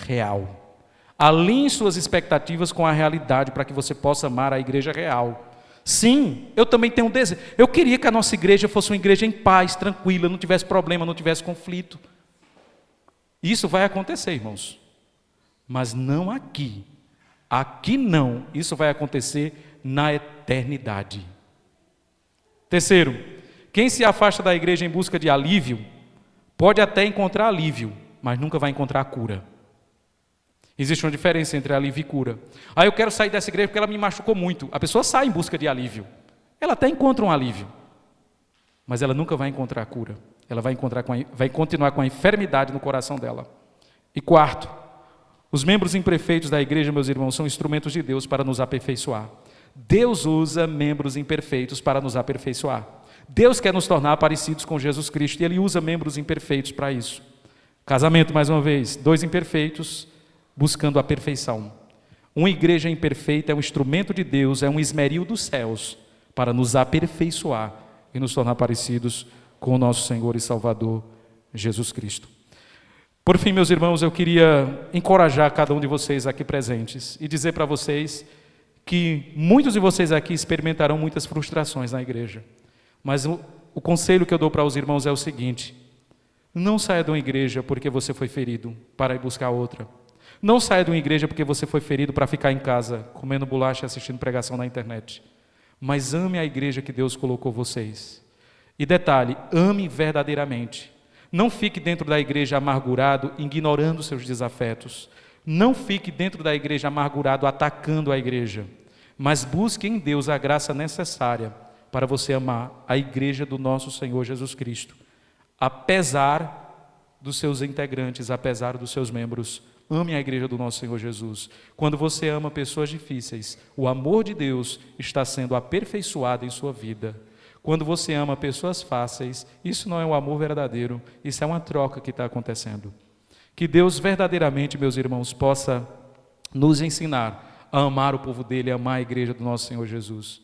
real. Alinhe suas expectativas com a realidade, para que você possa amar a igreja real. Sim, eu também tenho um desejo. Eu queria que a nossa igreja fosse uma igreja em paz, tranquila, não tivesse problema, não tivesse conflito. Isso vai acontecer, irmãos. Mas não aqui. Aqui não. Isso vai acontecer na eternidade. Terceiro, quem se afasta da igreja em busca de alívio, pode até encontrar alívio, mas nunca vai encontrar cura. Existe uma diferença entre alívio e cura. Eu quero sair dessa igreja porque ela me machucou muito. A pessoa sai em busca de alívio. Ela até encontra um alívio, mas ela nunca vai encontrar a cura. Ela vai continuar com a enfermidade no coração dela. E quarto, os membros imperfeitos da igreja, meus irmãos, são instrumentos de Deus para nos aperfeiçoar. Deus usa membros imperfeitos para nos aperfeiçoar. Deus quer nos tornar parecidos com Jesus Cristo e Ele usa membros imperfeitos para isso. Casamento, mais uma vez, 2 imperfeitos buscando a perfeição. Uma igreja imperfeita é um instrumento de Deus, é um esmeril dos céus para nos aperfeiçoar e nos tornar parecidos com o nosso Senhor e Salvador Jesus Cristo. Por fim, meus irmãos, eu queria encorajar cada um de vocês aqui presentes e dizer para vocês que muitos de vocês aqui experimentarão muitas frustrações na igreja. Mas o conselho que eu dou para os irmãos é o seguinte: não saia de uma igreja porque você foi ferido para ir buscar outra. Não saia de uma igreja porque você foi ferido para ficar em casa, comendo bolacha e assistindo pregação na internet. Mas ame a igreja que Deus colocou vocês. E detalhe, ame verdadeiramente. Não fique dentro da igreja amargurado, ignorando seus desafetos. Não fique dentro da igreja amargurado, atacando a igreja. Mas busque em Deus a graça necessária para você amar a igreja do nosso Senhor Jesus Cristo. Apesar dos seus integrantes, apesar dos seus membros, ame a igreja do nosso Senhor Jesus. Quando você ama pessoas difíceis, o amor de Deus está sendo aperfeiçoado em sua vida. Quando você ama pessoas fáceis, isso não é um amor verdadeiro, isso é uma troca que está acontecendo. Que Deus verdadeiramente, meus irmãos, possa nos ensinar a amar o povo dele, a amar a igreja do nosso Senhor Jesus.